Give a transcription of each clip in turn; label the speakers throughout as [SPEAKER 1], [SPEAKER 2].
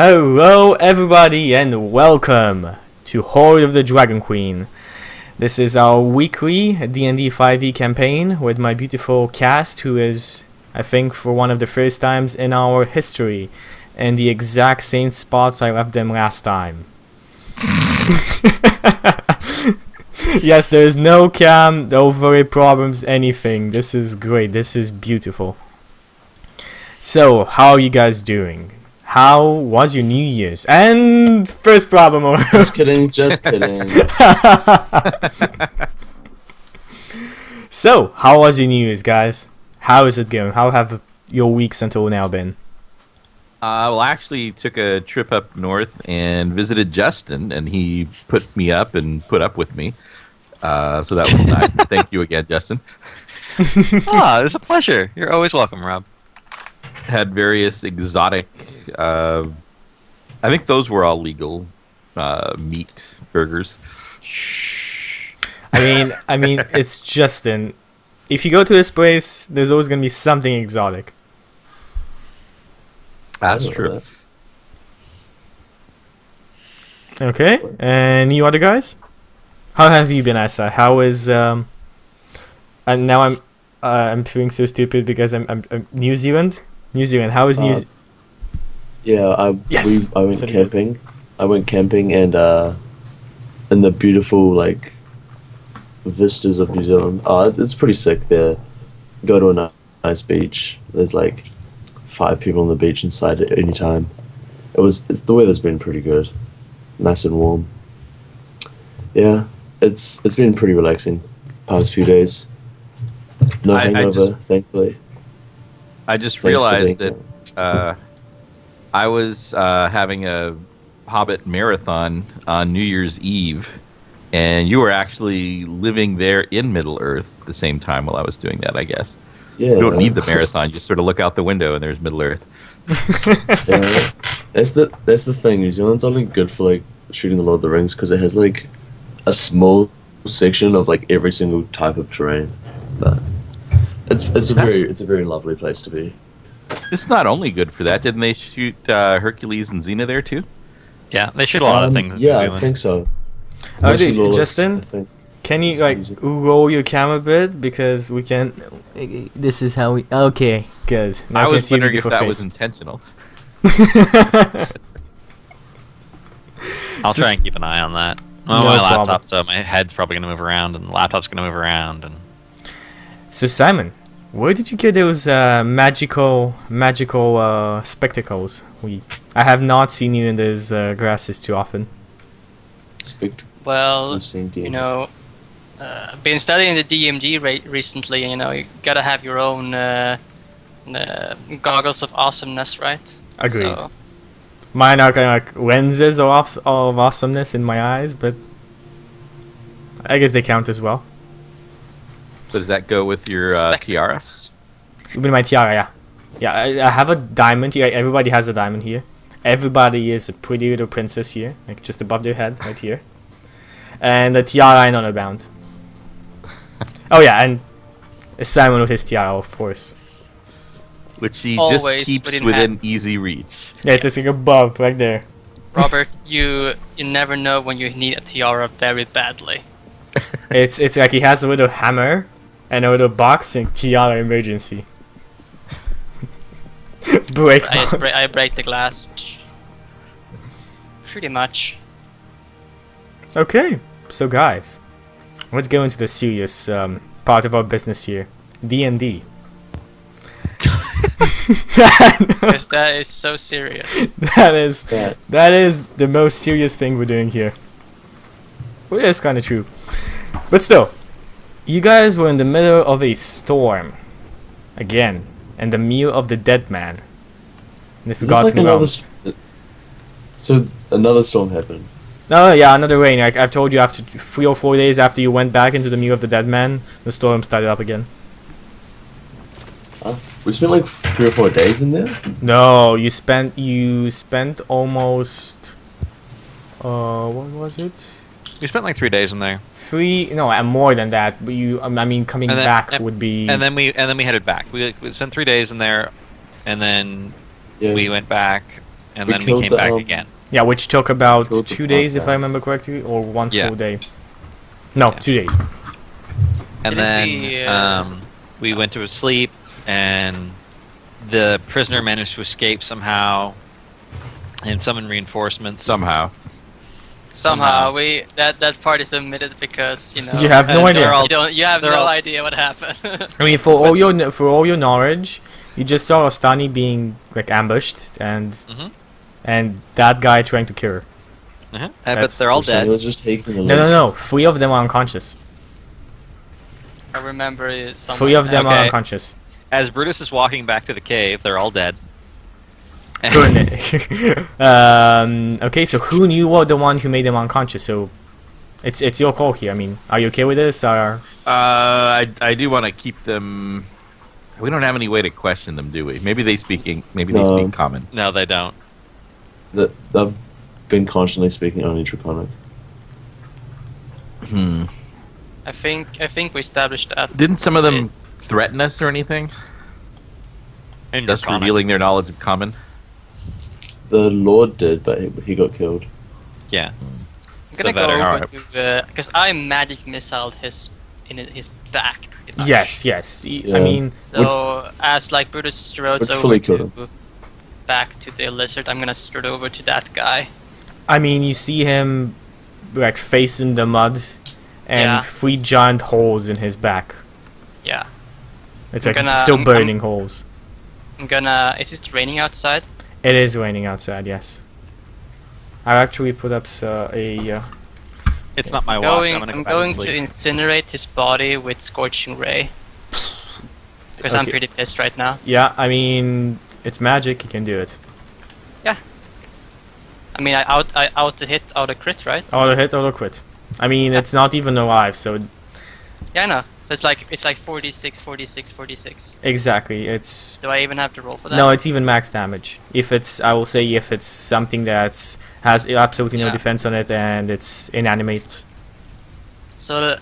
[SPEAKER 1] Hello everybody and welcome to Hoard of the Dragon Queen. This is our weekly D&D 5e campaign with my beautiful cast who is, I think, for one of the first times in our history in the exact same spots I left them last time. Yes, there is no cam, no very problems, anything. This is great. This is beautiful. So, how are you guys doing? How was your New Year's? And first problem.
[SPEAKER 2] Just kidding, just kidding.
[SPEAKER 1] So, how was your New Year's, guys? How is it going? How have your weeks until now been?
[SPEAKER 3] Well, I actually took a trip up north and visited Justin, and he put me up and put up with me. So that was nice. And thank you again, Justin.
[SPEAKER 4] It was a pleasure. You're always welcome, Rob.
[SPEAKER 3] Had various exotic, I think those were all legal, meat burgers.
[SPEAKER 1] I mean, it's Justin. If you go to this place, there's always gonna be something exotic.
[SPEAKER 3] That's true.
[SPEAKER 1] Okay, and you other guys? How have you been, Asa? How is and now I'm feeling so stupid because I'm New Zealand. New Zealand. How is New?
[SPEAKER 2] Yeah, I went camping. I went camping and in the beautiful vistas of New Zealand. It's pretty sick there. Go to a nice beach. There's 5 people on the beach inside at any time. The weather's been pretty good, nice and warm. Yeah, it's been pretty relaxing past few days. No hangover, thankfully.
[SPEAKER 3] I just realized that I was having a Hobbit marathon on New Year's Eve, and you were actually living there in Middle-earth the same time while I was doing that, I guess.
[SPEAKER 2] Yeah.
[SPEAKER 3] You don't need the marathon. You just sort of look out the window and there's Middle-earth.
[SPEAKER 2] Yeah. That's the thing. New Zealand's only good for shooting the Lord of the Rings because it has a small section of every single type of terrain. But it's a very lovely place to be.
[SPEAKER 3] It's not only good for that. Didn't they shoot Hercules and Xena there too?
[SPEAKER 4] Yeah, they shoot a lot of things in New
[SPEAKER 2] Yeah,
[SPEAKER 4] Zealand.
[SPEAKER 2] I think so.
[SPEAKER 1] Oh,
[SPEAKER 2] Mostly
[SPEAKER 1] dude,
[SPEAKER 2] Lawless,
[SPEAKER 1] Justin,
[SPEAKER 2] I think.
[SPEAKER 1] can you
[SPEAKER 2] Music.
[SPEAKER 1] roll your camera a bit because we can? This is how we. Okay, good. Now
[SPEAKER 3] I
[SPEAKER 1] can
[SPEAKER 3] was
[SPEAKER 1] see your
[SPEAKER 3] wondering if
[SPEAKER 1] beautiful
[SPEAKER 3] that
[SPEAKER 1] face.
[SPEAKER 3] was intentional.
[SPEAKER 4] I'll try and keep an eye on that. Well,
[SPEAKER 1] No
[SPEAKER 4] my
[SPEAKER 1] problem.
[SPEAKER 4] laptop, so my head's probably going to move around, and the laptop's going to move around. And
[SPEAKER 1] So Simon, where did you get those magical spectacles? I have not seen you in those glasses too often.
[SPEAKER 5] Well,
[SPEAKER 2] I've seen D&D.
[SPEAKER 5] been studying the DMG recently. You gotta have your own goggles of awesomeness, right?
[SPEAKER 1] Agreed.
[SPEAKER 5] So,
[SPEAKER 1] Mine are kind of lenses of awesomeness in my eyes, but I guess they count as well.
[SPEAKER 3] So does that go with your tiara?
[SPEAKER 5] spectacles.
[SPEAKER 1] With my tiara, yeah. Yeah, I have a diamond here. Everybody has a diamond here. Everybody is a pretty little princess here, just above their head, right here. And the tiara I know about. Oh yeah, and Simon with his tiara, of course.
[SPEAKER 3] Which he
[SPEAKER 5] Always
[SPEAKER 3] just keeps
[SPEAKER 5] within
[SPEAKER 3] within easy reach.
[SPEAKER 1] Yeah, it's above, right there.
[SPEAKER 5] Robert, you never know when you need a tiara very badly.
[SPEAKER 1] It's like he has a little hammer and a little box and tiara emergency. Break box.
[SPEAKER 5] I break the glass. Pretty much.
[SPEAKER 1] Okay, so guys, let's go into the serious part of our business here, D&D.
[SPEAKER 5] Because that is so serious.
[SPEAKER 1] That is
[SPEAKER 2] Yeah.
[SPEAKER 1] the most serious thing we're doing here. Well, it's kind of true, but still, you guys were in the middle of a storm, again, and the meal of the dead man. And if you
[SPEAKER 2] Is this
[SPEAKER 1] got me
[SPEAKER 2] another?
[SPEAKER 1] wrong.
[SPEAKER 2] So another storm happened.
[SPEAKER 1] No, yeah, another rain. I've told you after 3 or 4 days after you went back into the meal of the dead man, the storm started up again.
[SPEAKER 2] Huh? We spent 3 or 4 days in there.
[SPEAKER 1] No, you spent almost what was it?
[SPEAKER 4] we spent 3 days in there,
[SPEAKER 1] 3, no, more than that. But coming
[SPEAKER 4] And then-
[SPEAKER 1] back would be.
[SPEAKER 4] and then we headed back. We spent 3 days in there, and then
[SPEAKER 2] Yeah.
[SPEAKER 4] we went back, and
[SPEAKER 2] We
[SPEAKER 4] then we
[SPEAKER 2] killed
[SPEAKER 4] came
[SPEAKER 2] the,
[SPEAKER 4] back
[SPEAKER 2] um,
[SPEAKER 4] again.
[SPEAKER 1] Yeah, which took about
[SPEAKER 2] Killed the
[SPEAKER 1] 2 days, if I
[SPEAKER 2] podcast.
[SPEAKER 1] remember correctly, or one
[SPEAKER 4] Yeah.
[SPEAKER 1] full day. No,
[SPEAKER 4] Yeah.
[SPEAKER 1] 2 days.
[SPEAKER 4] And
[SPEAKER 5] Didn't
[SPEAKER 4] then
[SPEAKER 5] we,
[SPEAKER 4] we went to sleep, and the prisoner managed to escape somehow, and summon reinforcements.
[SPEAKER 3] Somehow.
[SPEAKER 5] Somehow that part is omitted because you know
[SPEAKER 1] You have no
[SPEAKER 4] and
[SPEAKER 1] idea.
[SPEAKER 4] they're all-
[SPEAKER 5] you have
[SPEAKER 4] they're
[SPEAKER 5] no
[SPEAKER 4] all-
[SPEAKER 5] idea what happened.
[SPEAKER 1] I mean, for all your knowledge, you just saw Ostani being like ambushed, and
[SPEAKER 4] Mhm.
[SPEAKER 1] and that guy trying to kill her.
[SPEAKER 4] But
[SPEAKER 1] That's-
[SPEAKER 4] they're all
[SPEAKER 2] So he
[SPEAKER 4] dead.
[SPEAKER 2] was just taking the
[SPEAKER 1] No. 3 of them are unconscious.
[SPEAKER 5] I remember someone.
[SPEAKER 1] 3 of them are
[SPEAKER 4] Okay.
[SPEAKER 1] unconscious.
[SPEAKER 4] As Brutus is walking back to the cave, they're all dead.
[SPEAKER 1] Good. Okay, so who knew what the one who made them unconscious? So it's your call here. I mean, are you okay with this? Or
[SPEAKER 3] I do want to keep them. We don't have any way to question them, do we? Maybe they speak Maybe they
[SPEAKER 2] No.
[SPEAKER 3] speak common.
[SPEAKER 4] No, they don't.
[SPEAKER 2] They've been constantly speaking only Draconic.
[SPEAKER 5] I think we established that.
[SPEAKER 3] Didn't some of them threaten us or anything?
[SPEAKER 4] And
[SPEAKER 3] Just
[SPEAKER 4] Draconic.
[SPEAKER 3] revealing their knowledge of common.
[SPEAKER 2] The Lord did, but he got killed.
[SPEAKER 4] Yeah.
[SPEAKER 5] I'm gonna
[SPEAKER 4] The
[SPEAKER 5] go
[SPEAKER 4] better.
[SPEAKER 5] over to because I magic missiled his back pretty much.
[SPEAKER 1] yes. I
[SPEAKER 2] Yeah.
[SPEAKER 1] mean,
[SPEAKER 5] So as like Brutus strode
[SPEAKER 2] which
[SPEAKER 5] over
[SPEAKER 2] fully killed
[SPEAKER 5] to back to the lizard, I'm gonna strode over to that guy.
[SPEAKER 1] you see him like facing the mud, and
[SPEAKER 5] Yeah.
[SPEAKER 1] 3 giant holes in his back.
[SPEAKER 5] Yeah.
[SPEAKER 1] It's
[SPEAKER 5] I'm
[SPEAKER 1] like
[SPEAKER 5] gonna-
[SPEAKER 1] still
[SPEAKER 5] I'm-
[SPEAKER 1] burning holes.
[SPEAKER 5] I'm gonna. Is it raining outside?
[SPEAKER 1] It is raining outside. Yes. I actually put up
[SPEAKER 4] It's not my watch. I'm
[SPEAKER 5] I'm
[SPEAKER 4] gonna go back
[SPEAKER 5] going
[SPEAKER 4] and
[SPEAKER 5] to
[SPEAKER 4] sleep.
[SPEAKER 5] incinerate his body with scorching ray. Because I'm
[SPEAKER 1] Okay.
[SPEAKER 5] pretty pissed right now.
[SPEAKER 1] Yeah, I mean, it's magic. You can do it.
[SPEAKER 5] I mean, I out to hit, out a crit, right?
[SPEAKER 1] Auto hit, auto quit. I mean, it's not even alive, so
[SPEAKER 5] Yeah, I know. So it's like 46, 46, 46.
[SPEAKER 1] exactly. It's
[SPEAKER 5] Do I even have to roll for that?
[SPEAKER 1] no, it's even max damage. If it's, I will say, if it's something that has absolutely no
[SPEAKER 5] Yeah.
[SPEAKER 1] defense on it and it's inanimate.
[SPEAKER 5] So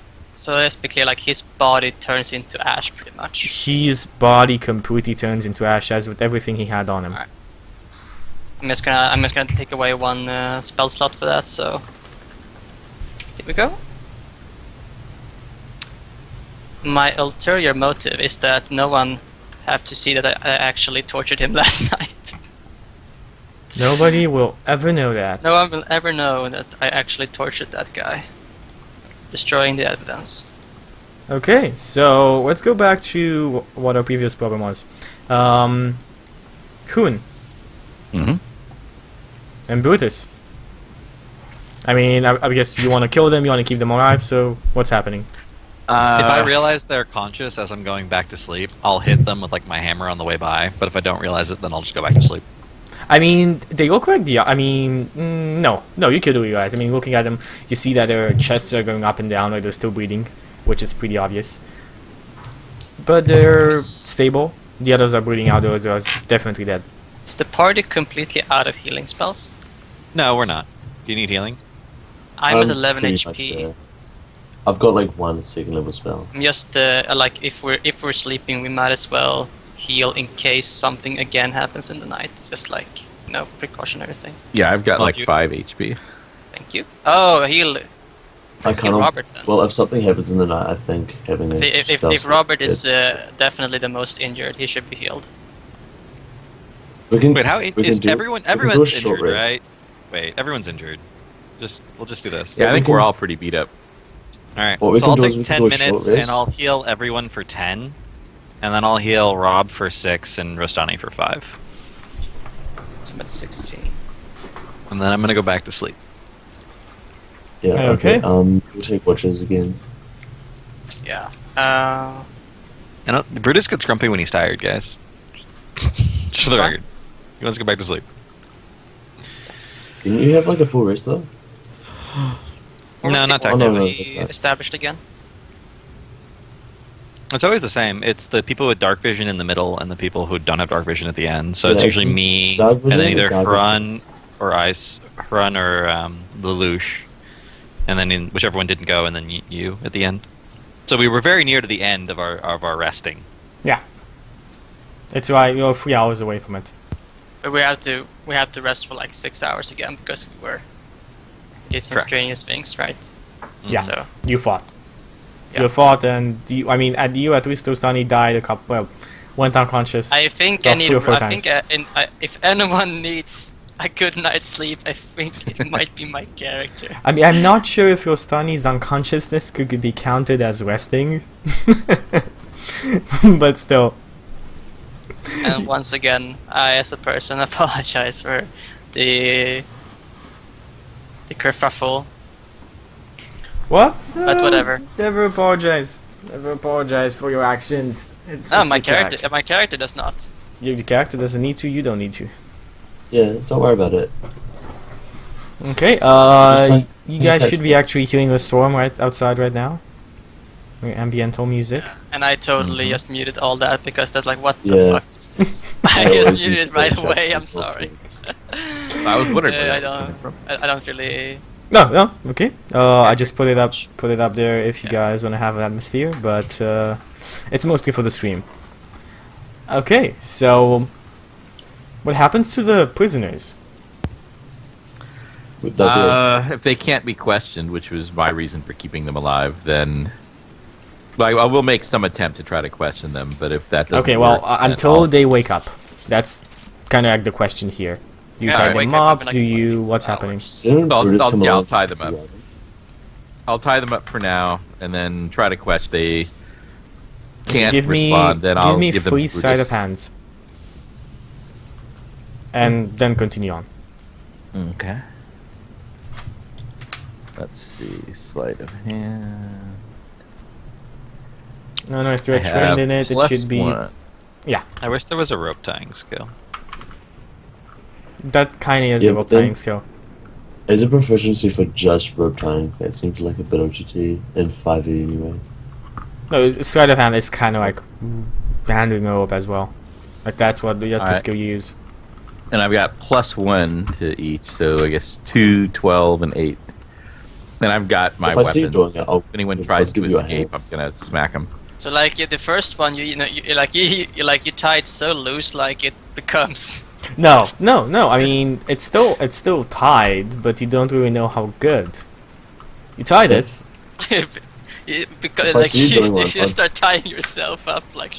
[SPEAKER 5] let's be clear. Like his body turns into ash, pretty much.
[SPEAKER 1] His body completely turns into ash, as with everything he had on him.
[SPEAKER 5] Alright. I'm just gonna take away one spell slot for that. So here we go. My ulterior motive is that no one have to see that I actually tortured him last night.
[SPEAKER 1] Nobody will ever know that.
[SPEAKER 5] No one will ever know that I actually tortured that guy. Destroying the evidence.
[SPEAKER 1] Okay, so let's go back to what our previous problem was. Hoon
[SPEAKER 3] Mm-hmm.
[SPEAKER 1] and Brutus. I mean, I guess you want to kill them, you want to keep them alive, so what's happening?
[SPEAKER 4] If I realize they're conscious as I'm going back to sleep, I'll hit them with like my hammer on the way by. But if I don't realize it, then I'll just go back to sleep.
[SPEAKER 1] I mean, they look like the. I mean, no, you kill you guys. I mean, looking at them, you see that their chests are going up and down, like they're still bleeding, which is pretty obvious. But they're stable. The others are bleeding out. Those are definitely dead.
[SPEAKER 5] Is the party completely out of healing spells?
[SPEAKER 4] No, we're not. Do you need healing?
[SPEAKER 5] I'm at 11
[SPEAKER 2] pretty much
[SPEAKER 5] HP.
[SPEAKER 2] there. I've got like 1 second level spell.
[SPEAKER 5] I'm just like if we're sleeping, we might as well heal in case something again happens in the night. It's just like precautionary thing.
[SPEAKER 3] Yeah, I've got
[SPEAKER 4] Well,
[SPEAKER 3] like
[SPEAKER 4] you-
[SPEAKER 3] 5 HP.
[SPEAKER 5] Thank you. Oh, heal.
[SPEAKER 2] I
[SPEAKER 5] Heal
[SPEAKER 2] can't.
[SPEAKER 5] Robert then.
[SPEAKER 2] Well, if something happens in the night, I think having a spell
[SPEAKER 5] If
[SPEAKER 2] slot
[SPEAKER 5] Robert is
[SPEAKER 2] good.
[SPEAKER 5] definitely the most injured, he should be healed.
[SPEAKER 2] we can.
[SPEAKER 4] Wait, how
[SPEAKER 2] we can
[SPEAKER 4] is
[SPEAKER 2] do-
[SPEAKER 4] everyone?
[SPEAKER 2] we can do a
[SPEAKER 4] Everyone's
[SPEAKER 2] short
[SPEAKER 4] injured,
[SPEAKER 2] rest.
[SPEAKER 4] right? Wait, everyone's injured. We'll just do this.
[SPEAKER 3] Yeah, I
[SPEAKER 2] we
[SPEAKER 3] think we're
[SPEAKER 2] can-
[SPEAKER 3] all pretty beat up.
[SPEAKER 4] All right.
[SPEAKER 2] What we
[SPEAKER 4] So
[SPEAKER 2] can
[SPEAKER 4] I'll
[SPEAKER 2] do is
[SPEAKER 4] take
[SPEAKER 2] we can
[SPEAKER 4] 10
[SPEAKER 2] do a short
[SPEAKER 4] minutes,
[SPEAKER 2] rest.
[SPEAKER 4] and I'll heal everyone for 10, and then I'll heal Rob for 6 and Rostani for 5,
[SPEAKER 5] So I'm at 16.
[SPEAKER 4] and then I'm gonna go back to sleep.
[SPEAKER 2] Yeah.
[SPEAKER 1] Okay.
[SPEAKER 2] We'll take watches again.
[SPEAKER 5] Yeah.
[SPEAKER 4] Brutus gets grumpy when he's tired, guys. Just for the
[SPEAKER 5] What?
[SPEAKER 4] record, he wants to go back to sleep.
[SPEAKER 2] Didn't you have like a full rest though?
[SPEAKER 5] What was
[SPEAKER 4] No,
[SPEAKER 5] the
[SPEAKER 4] not
[SPEAKER 5] order
[SPEAKER 2] technically.
[SPEAKER 5] we
[SPEAKER 2] That's not-
[SPEAKER 5] established again?
[SPEAKER 4] It's always the same. It's the people with dark vision in the middle, and the people who don't have dark vision at the end. So
[SPEAKER 2] Yeah,
[SPEAKER 4] it's usually
[SPEAKER 2] it's
[SPEAKER 4] me,
[SPEAKER 2] dark
[SPEAKER 4] and then
[SPEAKER 2] vision
[SPEAKER 4] either
[SPEAKER 2] or dark
[SPEAKER 4] Hrun
[SPEAKER 2] vision.
[SPEAKER 4] or Ice, Hrun or Lelouch, and then whichever one didn't go, and then you at the end. So we were very near to the end of our resting.
[SPEAKER 1] Yeah. It's like you're 3 hours away from it.
[SPEAKER 5] But we had to rest for like 6 hours again because we did some
[SPEAKER 4] Correct.
[SPEAKER 5] strenuous things, right?
[SPEAKER 1] Yeah,
[SPEAKER 5] So
[SPEAKER 1] you fought.
[SPEAKER 5] Yeah.
[SPEAKER 1] You fought, and you at least Tostani died a couple. Well, went unconscious.
[SPEAKER 5] I think
[SPEAKER 1] About 3 or 4 times.
[SPEAKER 5] if anyone needs a good night's sleep, I think it might be my character.
[SPEAKER 1] I mean, I'm not sure if Tostani's unconsciousness could be counted as resting, but still.
[SPEAKER 5] And once again, I, as a person, apologize for the kerfuffle.
[SPEAKER 1] What?
[SPEAKER 5] But whatever.
[SPEAKER 1] Never apologize. Never apologize for your actions. It's
[SPEAKER 5] My
[SPEAKER 1] your
[SPEAKER 5] character. My character does not.
[SPEAKER 1] Your character doesn't need to. You don't need to.
[SPEAKER 2] Yeah, don't worry about it.
[SPEAKER 1] Okay.
[SPEAKER 2] Just
[SPEAKER 1] You guys should be actually hearing the storm right outside right now. Ambiental music.
[SPEAKER 5] And I totally just muted all that because that's like, what the
[SPEAKER 2] Yeah.
[SPEAKER 5] fuck is this? I
[SPEAKER 2] always
[SPEAKER 5] just muted it right
[SPEAKER 2] check
[SPEAKER 5] away. I'm
[SPEAKER 2] before
[SPEAKER 5] sorry.
[SPEAKER 2] things.
[SPEAKER 3] I was wondering where
[SPEAKER 5] I
[SPEAKER 3] that was coming from.
[SPEAKER 5] don't really.
[SPEAKER 1] No. Okay. I just put it up there if you guys want to have an atmosphere, but it's mostly for the stream. Okay. So, what happens to the prisoners?
[SPEAKER 2] Would that
[SPEAKER 3] If they can't be questioned, which was my reason for keeping them alive, then I will make some attempt to try to question them. But if that doesn't
[SPEAKER 1] Okay. Well,
[SPEAKER 3] work, then
[SPEAKER 1] until
[SPEAKER 3] I'll-
[SPEAKER 1] they wake up. That's kind of like the question here. Do you
[SPEAKER 5] Yeah,
[SPEAKER 1] tie
[SPEAKER 5] I wake
[SPEAKER 1] them
[SPEAKER 5] up
[SPEAKER 1] up?
[SPEAKER 5] in, like,
[SPEAKER 1] Do you?
[SPEAKER 5] 24
[SPEAKER 1] What's happening?
[SPEAKER 5] hours.
[SPEAKER 2] be? Didn't
[SPEAKER 3] I'll-
[SPEAKER 2] Brutus
[SPEAKER 3] I'll-
[SPEAKER 2] come
[SPEAKER 3] yeah, I'll
[SPEAKER 2] along
[SPEAKER 3] tie
[SPEAKER 2] to
[SPEAKER 3] them up.
[SPEAKER 2] do that?
[SPEAKER 3] I'll tie them up for now, and then try to question. They can't
[SPEAKER 1] Give me,
[SPEAKER 3] respond. Then I'll
[SPEAKER 1] give me
[SPEAKER 3] give them
[SPEAKER 1] free
[SPEAKER 3] to
[SPEAKER 1] sleight of
[SPEAKER 3] Brutus.
[SPEAKER 1] hands, and then continue on.
[SPEAKER 3] Okay. Let's see. Sleight of hand.
[SPEAKER 1] No, if you're
[SPEAKER 3] I
[SPEAKER 1] trained
[SPEAKER 3] have
[SPEAKER 1] in it, it
[SPEAKER 3] plus
[SPEAKER 1] should be.
[SPEAKER 3] 1.
[SPEAKER 4] I wish there was a rope tying skill.
[SPEAKER 1] That kind of is
[SPEAKER 2] Yeah,
[SPEAKER 1] the
[SPEAKER 2] but
[SPEAKER 1] rope
[SPEAKER 2] then-
[SPEAKER 1] tying skill.
[SPEAKER 2] Is it proficiency for just rope tying? It seems like a bit OGT in 5e anyway.
[SPEAKER 1] No, sleight of hand is kind of like handling a rope as well. Like that's what the
[SPEAKER 3] Alright.
[SPEAKER 1] skill you use.
[SPEAKER 3] And I've got plus 1 to each, so I guess 2, 12, and 8. And I've got my
[SPEAKER 2] If I see you
[SPEAKER 3] weapon.
[SPEAKER 2] doing it,
[SPEAKER 3] If anyone
[SPEAKER 2] I'll
[SPEAKER 3] tries to
[SPEAKER 2] give you a
[SPEAKER 3] escape,
[SPEAKER 2] hand.
[SPEAKER 3] I'm gonna smack him.
[SPEAKER 5] So like the first one, you tie it so loose like it becomes.
[SPEAKER 1] No. I mean, it's still tied, but you don't really know how good. You tied it.
[SPEAKER 5] Because
[SPEAKER 2] If I
[SPEAKER 5] like
[SPEAKER 2] see you doing
[SPEAKER 5] you
[SPEAKER 2] one,
[SPEAKER 5] should
[SPEAKER 2] I'll-
[SPEAKER 5] start tying yourself up like.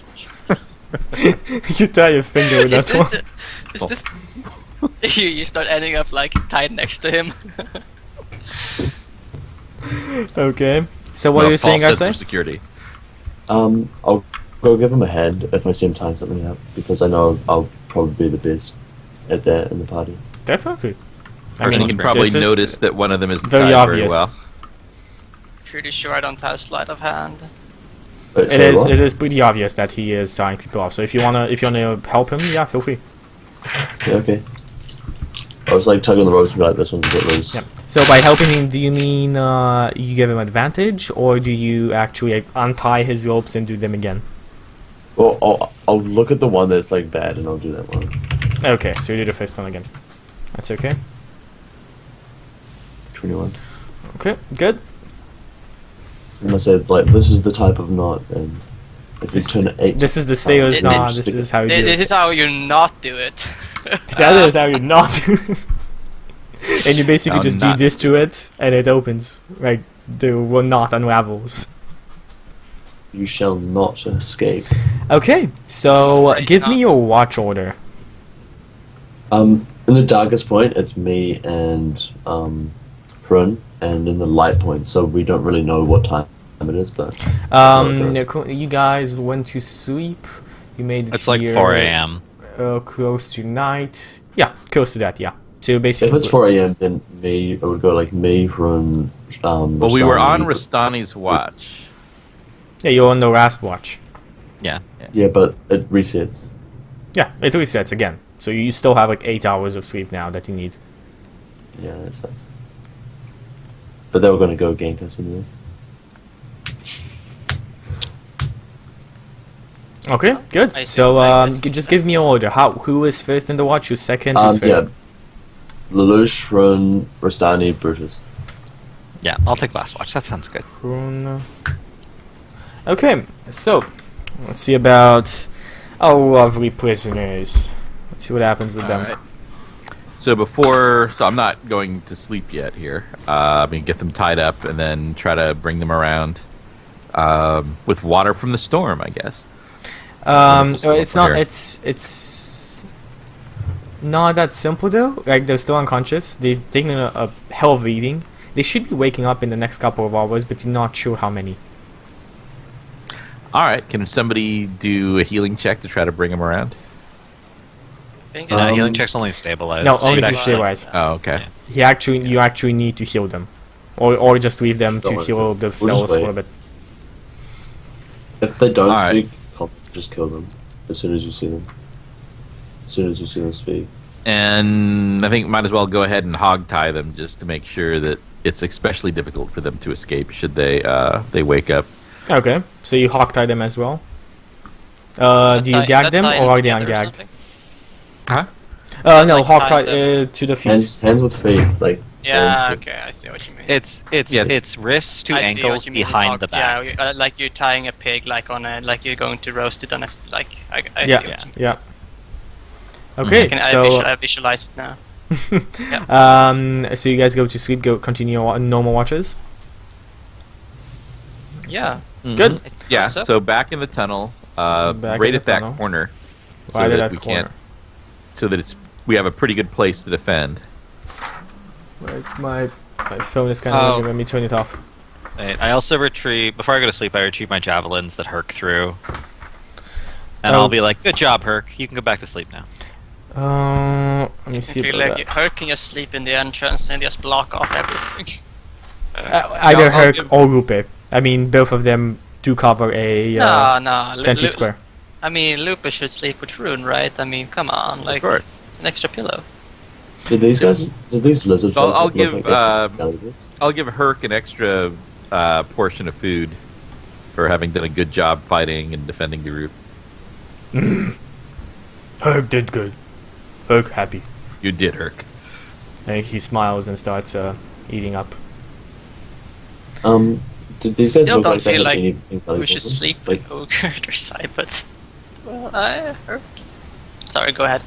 [SPEAKER 1] You tie your finger with
[SPEAKER 5] Is
[SPEAKER 1] that one.
[SPEAKER 5] this you start ending up like tied next to him.
[SPEAKER 1] Okay. So what
[SPEAKER 3] Well,
[SPEAKER 1] are you saying,
[SPEAKER 3] false sense
[SPEAKER 1] Arsene?
[SPEAKER 3] of security.
[SPEAKER 2] I'll go give him a hand if I see him tying something up, because I know I'll probably be the best at that in the party.
[SPEAKER 1] Definitely. I
[SPEAKER 3] And
[SPEAKER 1] mean,
[SPEAKER 3] you can probably
[SPEAKER 1] this is
[SPEAKER 3] notice that one of them isn't
[SPEAKER 1] very
[SPEAKER 3] tied
[SPEAKER 1] obvious.
[SPEAKER 3] very well.
[SPEAKER 5] Pretty sure I don't have sleight of hand.
[SPEAKER 2] Wait,
[SPEAKER 1] It
[SPEAKER 2] sorry,
[SPEAKER 1] is.
[SPEAKER 2] what?
[SPEAKER 1] It is pretty obvious that he is tying people up. So if you wanna help him, yeah, feel free.
[SPEAKER 2] Yeah, okay. I was like tugging the ropes and be like, this one's a bit loose.
[SPEAKER 1] Yeah. So by helping him, do you mean you give him advantage, or do you actually like, untie his ropes and do them again?
[SPEAKER 2] Well, I'll look at the one that's like bad and I'll do that one.
[SPEAKER 1] Okay, so you do the first one again. That's okay.
[SPEAKER 2] 21.
[SPEAKER 1] Okay, good.
[SPEAKER 2] And I said, like, this is the type of knot, and if you turn it 8...
[SPEAKER 1] This is the sailor's
[SPEAKER 5] It-
[SPEAKER 1] knot.
[SPEAKER 2] it-
[SPEAKER 1] This is how you do
[SPEAKER 5] This
[SPEAKER 1] it.
[SPEAKER 5] is how you not do it.
[SPEAKER 1] That is how you not do it. And you basically
[SPEAKER 3] How
[SPEAKER 1] just do
[SPEAKER 3] not
[SPEAKER 1] this to it, and it opens. Like, the knot unravels.
[SPEAKER 2] You shall not escape.
[SPEAKER 1] Okay, so
[SPEAKER 5] Right,
[SPEAKER 1] give me
[SPEAKER 5] not-
[SPEAKER 1] your watch order.
[SPEAKER 2] In the darkest point, it's me and Prun, and in the light point, so we don't really know what time it is, but
[SPEAKER 1] You guys went to sleep. You made it
[SPEAKER 4] It's like
[SPEAKER 1] here,
[SPEAKER 4] 4 a.m.
[SPEAKER 1] Close to night. Yeah, close to that. Yeah. So basically,
[SPEAKER 2] if it's 4 a.m., then it would go like me, Prun,
[SPEAKER 3] Well, we were on
[SPEAKER 2] Rastani.
[SPEAKER 3] Rastani's watch.
[SPEAKER 1] Yeah, you're on the last watch.
[SPEAKER 4] Yeah.
[SPEAKER 2] Yeah, but it resets.
[SPEAKER 1] Yeah, it resets again. So you still have like 8 hours of sleep now that you need.
[SPEAKER 2] Yeah, that sucks. But they were going to go gank us anyway.
[SPEAKER 1] Okay, good.
[SPEAKER 5] I see.
[SPEAKER 1] So
[SPEAKER 5] Like this
[SPEAKER 1] just
[SPEAKER 5] one.
[SPEAKER 1] give me your order. Who is first in the watch? Who's second? Who's
[SPEAKER 2] Yeah.
[SPEAKER 1] third?
[SPEAKER 2] Lelouch, Prun, Rastani, Brutus.
[SPEAKER 4] Yeah, I'll take last watch. That sounds good.
[SPEAKER 1] Okay, so let's see about our lovely prisoners. Let's see what happens with them.
[SPEAKER 3] Alright. So I'm not going to sleep yet here. I'm going to get them tied up and then try to bring them around with water from the storm, I guess.
[SPEAKER 1] It's not. It's not that simple though. Like they're still unconscious. They've taken a hell of a beating. They should be waking up in the next couple of hours, but you're not sure how many.
[SPEAKER 3] All right. Can somebody do a healing check to try to bring them around?
[SPEAKER 4] Healing checks only stabilize.
[SPEAKER 1] No,
[SPEAKER 4] So
[SPEAKER 1] only
[SPEAKER 4] you'd
[SPEAKER 1] to
[SPEAKER 4] actually-
[SPEAKER 1] stabilize.
[SPEAKER 3] Oh, okay.
[SPEAKER 1] You actually need to heal them, or just leave them to
[SPEAKER 2] Don't
[SPEAKER 1] heal
[SPEAKER 2] worry.
[SPEAKER 1] themselves
[SPEAKER 2] wait.
[SPEAKER 1] for a bit.
[SPEAKER 2] If they don't
[SPEAKER 3] Alright.
[SPEAKER 2] speak, just kill them as soon as you see them. As soon as you see them speak.
[SPEAKER 3] And I think might as well go ahead and hog tie them just to make sure that it's especially difficult for them to escape should they wake up.
[SPEAKER 1] Okay, so you hog tie them as well. Do you gag them or are they ungagged?
[SPEAKER 3] Huh?
[SPEAKER 1] No,
[SPEAKER 5] Like
[SPEAKER 1] hog
[SPEAKER 5] tie
[SPEAKER 1] tie
[SPEAKER 5] them.
[SPEAKER 1] to the feet.
[SPEAKER 2] Hands with feet, like.
[SPEAKER 5] Yeah,
[SPEAKER 2] hands with-
[SPEAKER 5] okay, I see what you mean.
[SPEAKER 4] It's
[SPEAKER 3] Yes.
[SPEAKER 4] wrists to
[SPEAKER 5] I see
[SPEAKER 4] ankles
[SPEAKER 5] what you mean with
[SPEAKER 4] behind
[SPEAKER 5] hog-
[SPEAKER 4] the back.
[SPEAKER 5] Yeah, like you're tying a pig, like you're going to roast it on I see what you
[SPEAKER 1] Yeah,
[SPEAKER 5] mean.
[SPEAKER 1] yeah. Okay,
[SPEAKER 5] I visualize it now.
[SPEAKER 1] so you guys go to sleep. Continue on normal watches.
[SPEAKER 5] Yeah.
[SPEAKER 1] Good.
[SPEAKER 5] I suppose
[SPEAKER 3] Yeah.
[SPEAKER 5] so.
[SPEAKER 3] So back in the tunnel,
[SPEAKER 1] Back
[SPEAKER 3] right
[SPEAKER 1] in the
[SPEAKER 3] at that
[SPEAKER 1] tunnel.
[SPEAKER 3] corner, so
[SPEAKER 1] Right at
[SPEAKER 3] that
[SPEAKER 1] that
[SPEAKER 3] we
[SPEAKER 1] corner.
[SPEAKER 3] can't, so that we have a pretty good place to defend.
[SPEAKER 1] Right, my phone is kind
[SPEAKER 4] Oh.
[SPEAKER 1] of let me turn it off.
[SPEAKER 4] I also retrieve before I go to sleep. I retrieve my javelins that Herc threw, and
[SPEAKER 1] Oh.
[SPEAKER 4] I'll be like, "Good job, Herc. You can go back to sleep now."
[SPEAKER 1] Let me see.
[SPEAKER 5] Feel
[SPEAKER 1] About
[SPEAKER 5] like
[SPEAKER 1] that.
[SPEAKER 5] Herc can just sleep in the entrance and just block off everything.
[SPEAKER 1] Either
[SPEAKER 3] I'll
[SPEAKER 1] Herc
[SPEAKER 3] give-
[SPEAKER 1] or Rupe. I mean, both of them do cover a
[SPEAKER 5] No.
[SPEAKER 1] 10 feet square.
[SPEAKER 5] I mean, Lupus should sleep with Rune, right? I mean, come on, like,
[SPEAKER 3] course.
[SPEAKER 5] it's an extra pillow.
[SPEAKER 2] Did these lizard
[SPEAKER 3] I'll-
[SPEAKER 2] folk
[SPEAKER 3] I'll
[SPEAKER 2] look
[SPEAKER 3] give,
[SPEAKER 2] like they had valuables?
[SPEAKER 3] I'll give Herc an extra portion of food for having done a good job fighting and defending the route.
[SPEAKER 1] Herc did good. Herc happy.
[SPEAKER 3] You did, Herc.
[SPEAKER 1] And he smiles and starts eating up.
[SPEAKER 2] Did these guys
[SPEAKER 5] Still
[SPEAKER 2] look
[SPEAKER 5] don't
[SPEAKER 2] like they
[SPEAKER 5] feel
[SPEAKER 2] had
[SPEAKER 5] like
[SPEAKER 2] anything
[SPEAKER 5] We
[SPEAKER 2] valuable?
[SPEAKER 5] should sleep
[SPEAKER 2] Like,
[SPEAKER 5] with Ogre at our side, but... Well, Herc... Sorry, go ahead.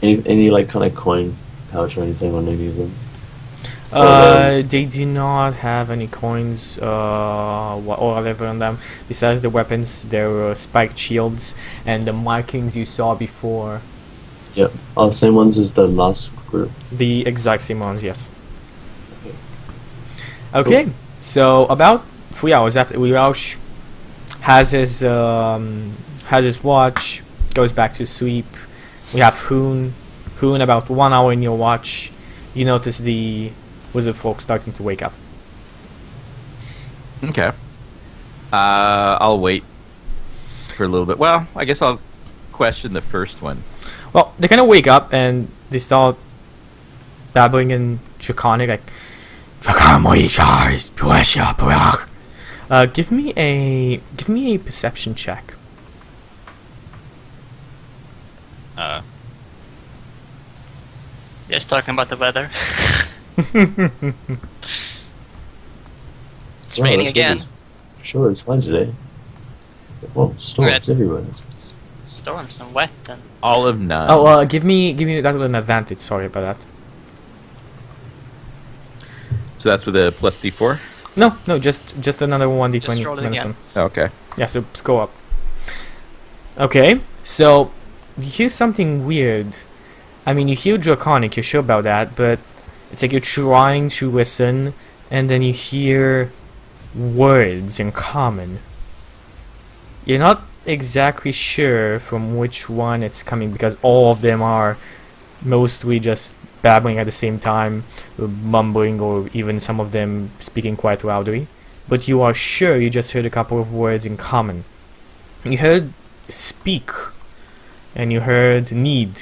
[SPEAKER 2] any like kind of coin pouch or anything on any of them?
[SPEAKER 1] They do not have any coins or whatever on them. Besides the weapons, there were spiked shields and the markings you saw before.
[SPEAKER 2] Yep. Are the same ones as the last group?
[SPEAKER 1] The exact same ones, yes. Okay, so about 3 hours after Roush has his watch, goes back to sleep. We have Hoon. Hoon, about 1 hour in your watch, you notice the wizard folk starting to wake up.
[SPEAKER 3] Okay. I'll wait for a little bit. Well, I guess I'll question the first one.
[SPEAKER 1] Well, they kind of wake up and they start babbling in Draconic, like. Give me a perception check.
[SPEAKER 5] Just talking about the weather. It's
[SPEAKER 2] Wow,
[SPEAKER 5] raining
[SPEAKER 2] that's
[SPEAKER 5] again.
[SPEAKER 2] good. Sure, it's fine today. Whoa, storms
[SPEAKER 5] It's-
[SPEAKER 2] everywhere.
[SPEAKER 5] It's storms and wet and...
[SPEAKER 3] All of nine.
[SPEAKER 1] Oh, give me that with an advantage. Sorry about that.
[SPEAKER 3] So that's with a plus D4?
[SPEAKER 1] No, just another 1d20
[SPEAKER 5] Just roll it
[SPEAKER 1] minus
[SPEAKER 5] again.
[SPEAKER 1] 1.
[SPEAKER 3] Okay.
[SPEAKER 1] Yeah, so just go up. Okay, so you hear something weird. I mean, you hear Draconic, you're sure about that, but it's like you're trying to listen, and then you hear words in common. You're not exactly sure from which one it's coming, because all of them are mostly just babbling at the same time, mumbling, or even some of them speaking quite loudly. But you are sure you just heard a couple of words in common. You heard speak, and you heard need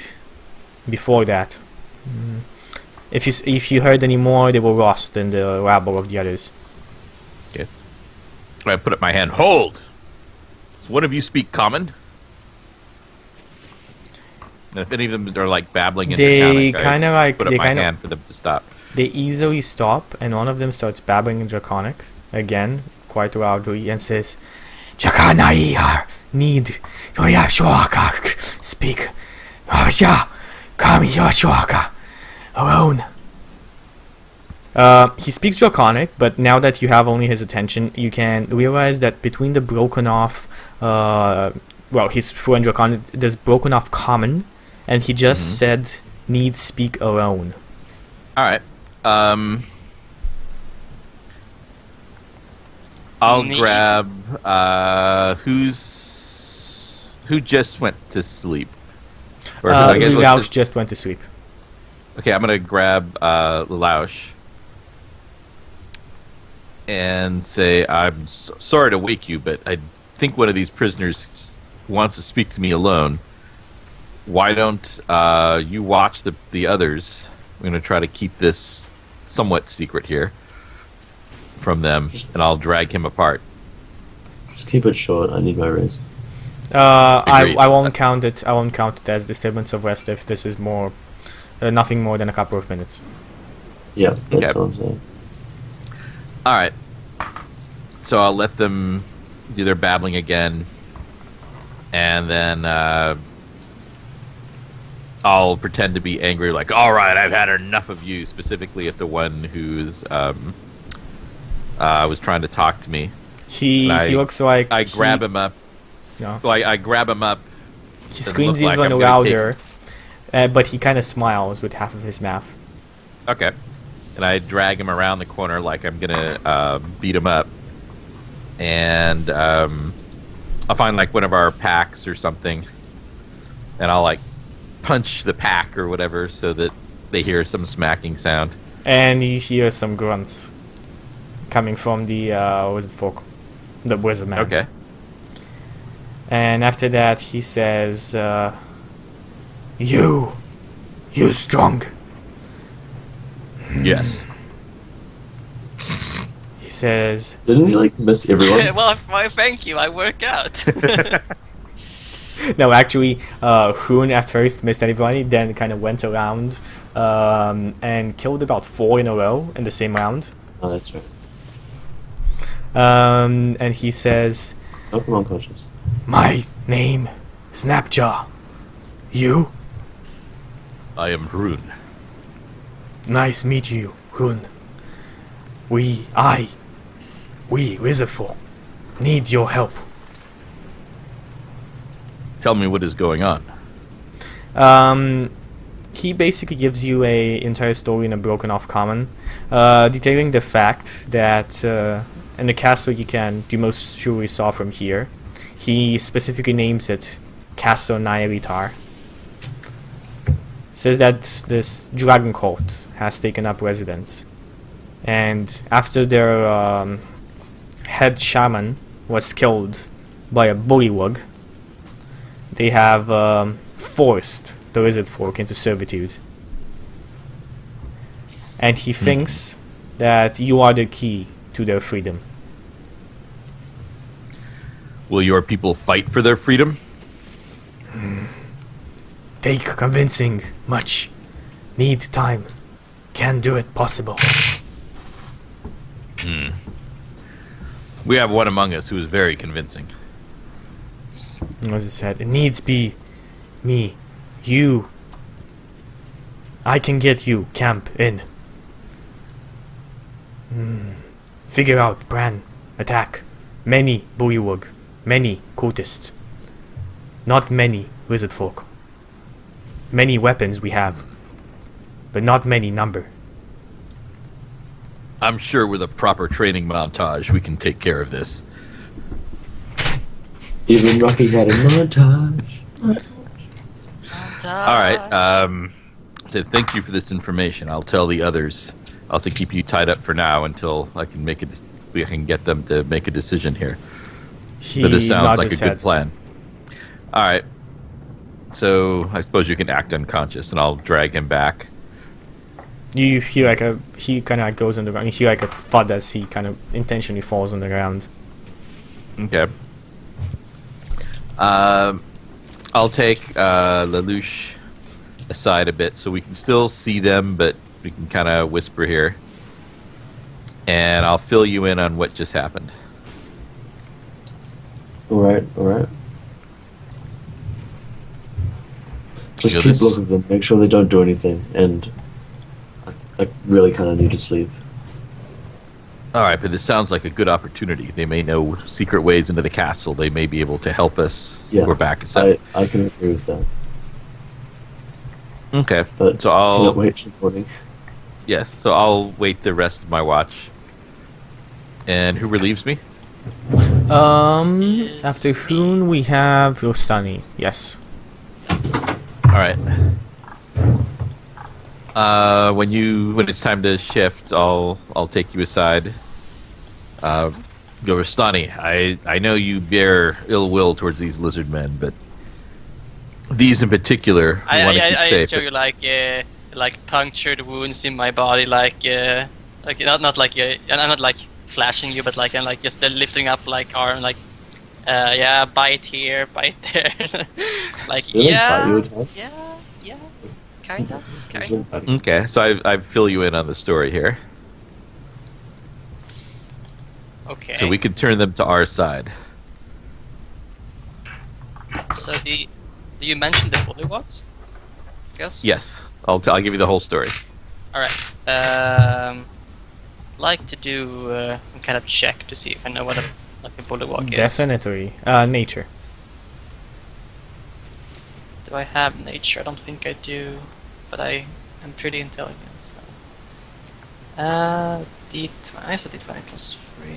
[SPEAKER 1] before that. If you heard any more, they were lost in the rabble of the others.
[SPEAKER 3] I put up my hand. Hold! Does one of you speak common? And if any of them are like babbling in
[SPEAKER 1] They
[SPEAKER 3] Draconic, I
[SPEAKER 1] kind of like
[SPEAKER 3] put up
[SPEAKER 1] they
[SPEAKER 3] my
[SPEAKER 1] kind of
[SPEAKER 3] hand for them to stop.
[SPEAKER 1] they easily stop, and one of them starts babbling in Draconic again, quite loudly, and says, "Draconic need speak Yasha, Kami Yashwaka, alone. He speaks Draconic, but now that you have only his attention, you can realize that between the broken off, he's fluent Draconic, there's broken off Common, and he just said, need speak alone.
[SPEAKER 3] Alright. I'll grab, who just went to sleep? Or
[SPEAKER 1] Lelouch just went to sleep.
[SPEAKER 3] Okay, I'm gonna grab, Lelouch. And say, I'm sorry to wake you, but I think one of these prisoners wants to speak to me alone. Why don't you watch the others? I'm going to try to keep this somewhat secret here from them, and I'll drag him apart.
[SPEAKER 2] Just keep it short. I need my rest.
[SPEAKER 1] I won't count it. I won't count it as disturbance of rest if this is more, nothing more than a couple of minutes.
[SPEAKER 2] Yeah, that's what I'm saying.
[SPEAKER 3] Alright. So I'll let them do their babbling again. And then I'll pretend to be angry, like, alright, I've had enough of you, specifically at the one who's was trying to talk to me.
[SPEAKER 1] He looks like...
[SPEAKER 3] I grab him up.
[SPEAKER 1] No.
[SPEAKER 3] So I grab him up.
[SPEAKER 1] He screams even louder, but he kind of smiles with half of his mouth.
[SPEAKER 3] Okay. And I drag him around the corner like I'm gonna beat him up, and I'll find like one of our packs or something, and I'll like punch the pack or whatever so that they hear some smacking sound.
[SPEAKER 1] And you hear some grunts coming from the wizard folk, the wizard man.
[SPEAKER 3] Okay.
[SPEAKER 1] And after that, he says, "You strong."
[SPEAKER 3] Yes.
[SPEAKER 1] He says...
[SPEAKER 2] Didn't he, like, miss everyone?
[SPEAKER 5] Well, thank you. I work out.
[SPEAKER 1] No, actually, Hoon at first missed everybody, then kind of went around and killed about 4 in a row in the same round.
[SPEAKER 2] Oh, that's right.
[SPEAKER 1] And he says...
[SPEAKER 2] Oh, I'm unconscious.
[SPEAKER 1] My name, Snapjaw. You?
[SPEAKER 3] I am Rune.
[SPEAKER 1] Nice meet you, Hoon. We wizard folk, need your help.
[SPEAKER 3] Tell me what is going on.
[SPEAKER 1] He basically gives you a entire story in a broken off common, detailing the fact that in the castle you most surely saw from here. He specifically names it Castle Nyaritar. Says that this dragon cult has taken up residence, and after their head shaman was killed by a bullywug, they have forced the lizard folk into servitude. And he thinks that you are the key to their freedom.
[SPEAKER 3] Will your people fight for their freedom?
[SPEAKER 1] Take convincing much. Need time. Can do it possible.
[SPEAKER 3] We have one among us who is very convincing.
[SPEAKER 1] As I said, it needs be me. You. I can get you camp in. Figure out Bran. Attack. Many bullywug. Many cultists. Not many wizard folk. Many weapons we have, but not many number.
[SPEAKER 3] I'm sure with a proper training montage, we can take care of this.
[SPEAKER 2] Even Rocky had a montage.
[SPEAKER 3] All right. So thank you for this information. I'll tell the others. I'll have to keep you tied up for now until I can I can get them to make a decision here. But this sounds like a good plan. All right. So I suppose you can act unconscious, and I'll drag him back.
[SPEAKER 1] You hear like he kind of goes on the ground. You hear like a thud as he kind of intentionally falls on the ground.
[SPEAKER 3] Okay. I'll take Lelouch aside a bit so we can still see them, but we can kind of whisper here. And I'll fill you in on what just happened.
[SPEAKER 2] Alright, alright. Just
[SPEAKER 3] You know,
[SPEAKER 2] keep
[SPEAKER 3] this-
[SPEAKER 2] looking at them. Make sure they don't do anything. And I really kind of need to sleep.
[SPEAKER 3] All right, but this sounds like a good opportunity. They may know secret ways into the castle. They may be able to help us.
[SPEAKER 2] Yeah,
[SPEAKER 3] We're back. So,
[SPEAKER 2] I can agree with that.
[SPEAKER 3] okay,
[SPEAKER 2] But
[SPEAKER 3] so
[SPEAKER 2] cannot
[SPEAKER 3] I'll
[SPEAKER 2] wait till morning.
[SPEAKER 3] yes. So I'll wait the rest of my watch. And who relieves me?
[SPEAKER 1] After Hoon, we have Rostani. Yes.
[SPEAKER 3] All right. When it's time to shift, I'll take you aside. Gorostani, I know you bear ill will towards these lizard men, but these in particular, we want to keep
[SPEAKER 5] I
[SPEAKER 3] safe.
[SPEAKER 5] show you like punctured wounds in my body, like not like I'm not like flashing you, but like I'm like just lifting up like arm, like yeah, bite here, bite there, like
[SPEAKER 2] Really? Bite you at all?
[SPEAKER 5] yeah, kind of.
[SPEAKER 3] Okay, so I fill you in on the story here,
[SPEAKER 5] Okay.
[SPEAKER 3] so we could turn them to our side.
[SPEAKER 5] So do you mention the bullywugs? Yes.
[SPEAKER 3] Yes, I'll give you the whole story.
[SPEAKER 5] All right. Like to do some kind of check to see if I know what a bullywug is.
[SPEAKER 1] Definitely. Nature.
[SPEAKER 5] Do I have nature? I don't think I do, but I am pretty intelligent. So. D20. So D20 plus 3.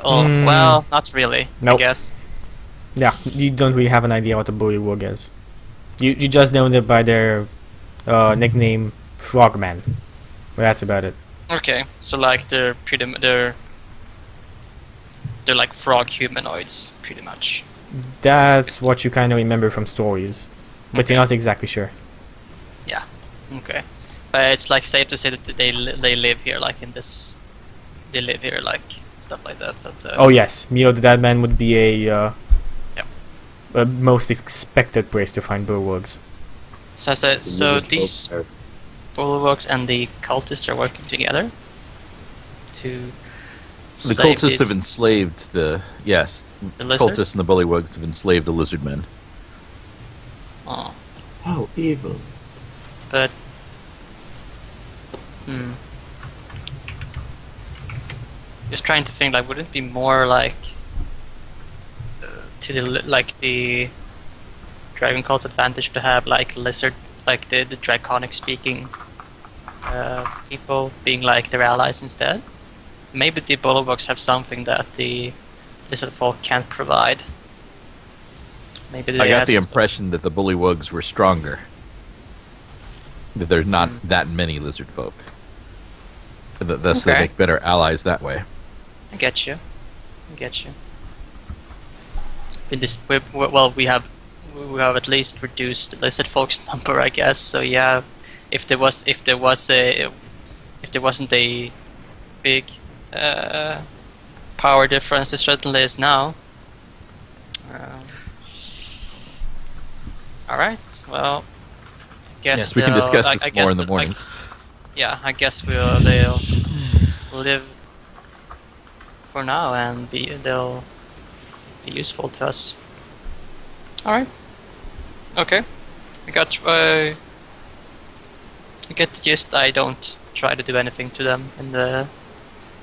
[SPEAKER 5] Oh well, not really.
[SPEAKER 1] Nope.
[SPEAKER 5] I guess.
[SPEAKER 1] Yeah, you don't really have an idea what a bullywug is. You just know them by their nickname Frogman. But that's about it.
[SPEAKER 5] Okay, so like they're like frog humanoids, pretty much.
[SPEAKER 1] That's what you kind of remember from stories, but
[SPEAKER 5] Okay.
[SPEAKER 1] you're not exactly sure.
[SPEAKER 5] Yeah. Okay. But it's like safe to say that they live here, like in this. They live here, like stuff like that. So
[SPEAKER 1] Oh yes, Mio the Dead Man would be a
[SPEAKER 5] Yep.
[SPEAKER 1] most expected place to find bullywugs.
[SPEAKER 5] So I said, so
[SPEAKER 2] Lizard folk
[SPEAKER 5] these
[SPEAKER 2] are-
[SPEAKER 5] bullywugs and the cultists are working together to.
[SPEAKER 3] The
[SPEAKER 5] slay
[SPEAKER 3] cultists
[SPEAKER 5] these-
[SPEAKER 3] have enslaved the
[SPEAKER 5] The lizard?
[SPEAKER 3] cultists and the bullywugs have enslaved the lizard men.
[SPEAKER 5] Oh,
[SPEAKER 2] How evil.
[SPEAKER 5] but. Hmm. Just trying to think, like, would it be more like to the dragon cult's advantage to have like lizard, like the draconic speaking people being like their allies instead? Maybe the bullywugs have something that the lizard folk can't provide. Maybe
[SPEAKER 3] I
[SPEAKER 5] they
[SPEAKER 3] got
[SPEAKER 5] have
[SPEAKER 3] the
[SPEAKER 5] some-
[SPEAKER 3] impression that the bullywugs were stronger. That there's not that many lizard folk. Thus, they
[SPEAKER 5] Okay.
[SPEAKER 3] make better allies that way.
[SPEAKER 5] I get you. In this, we have at least reduced lizard folks number, I guess. So yeah, if there wasn't a big power difference, there certainly is now. All right. Well, I guess
[SPEAKER 3] Yes, we can
[SPEAKER 5] they'll-
[SPEAKER 3] discuss
[SPEAKER 5] I
[SPEAKER 3] this
[SPEAKER 5] guess
[SPEAKER 3] more in the
[SPEAKER 5] that,
[SPEAKER 3] morning.
[SPEAKER 5] yeah, I guess they'll live for now and they'll be useful to us. All right. Okay. I get the gist. I don't try to do anything to them in the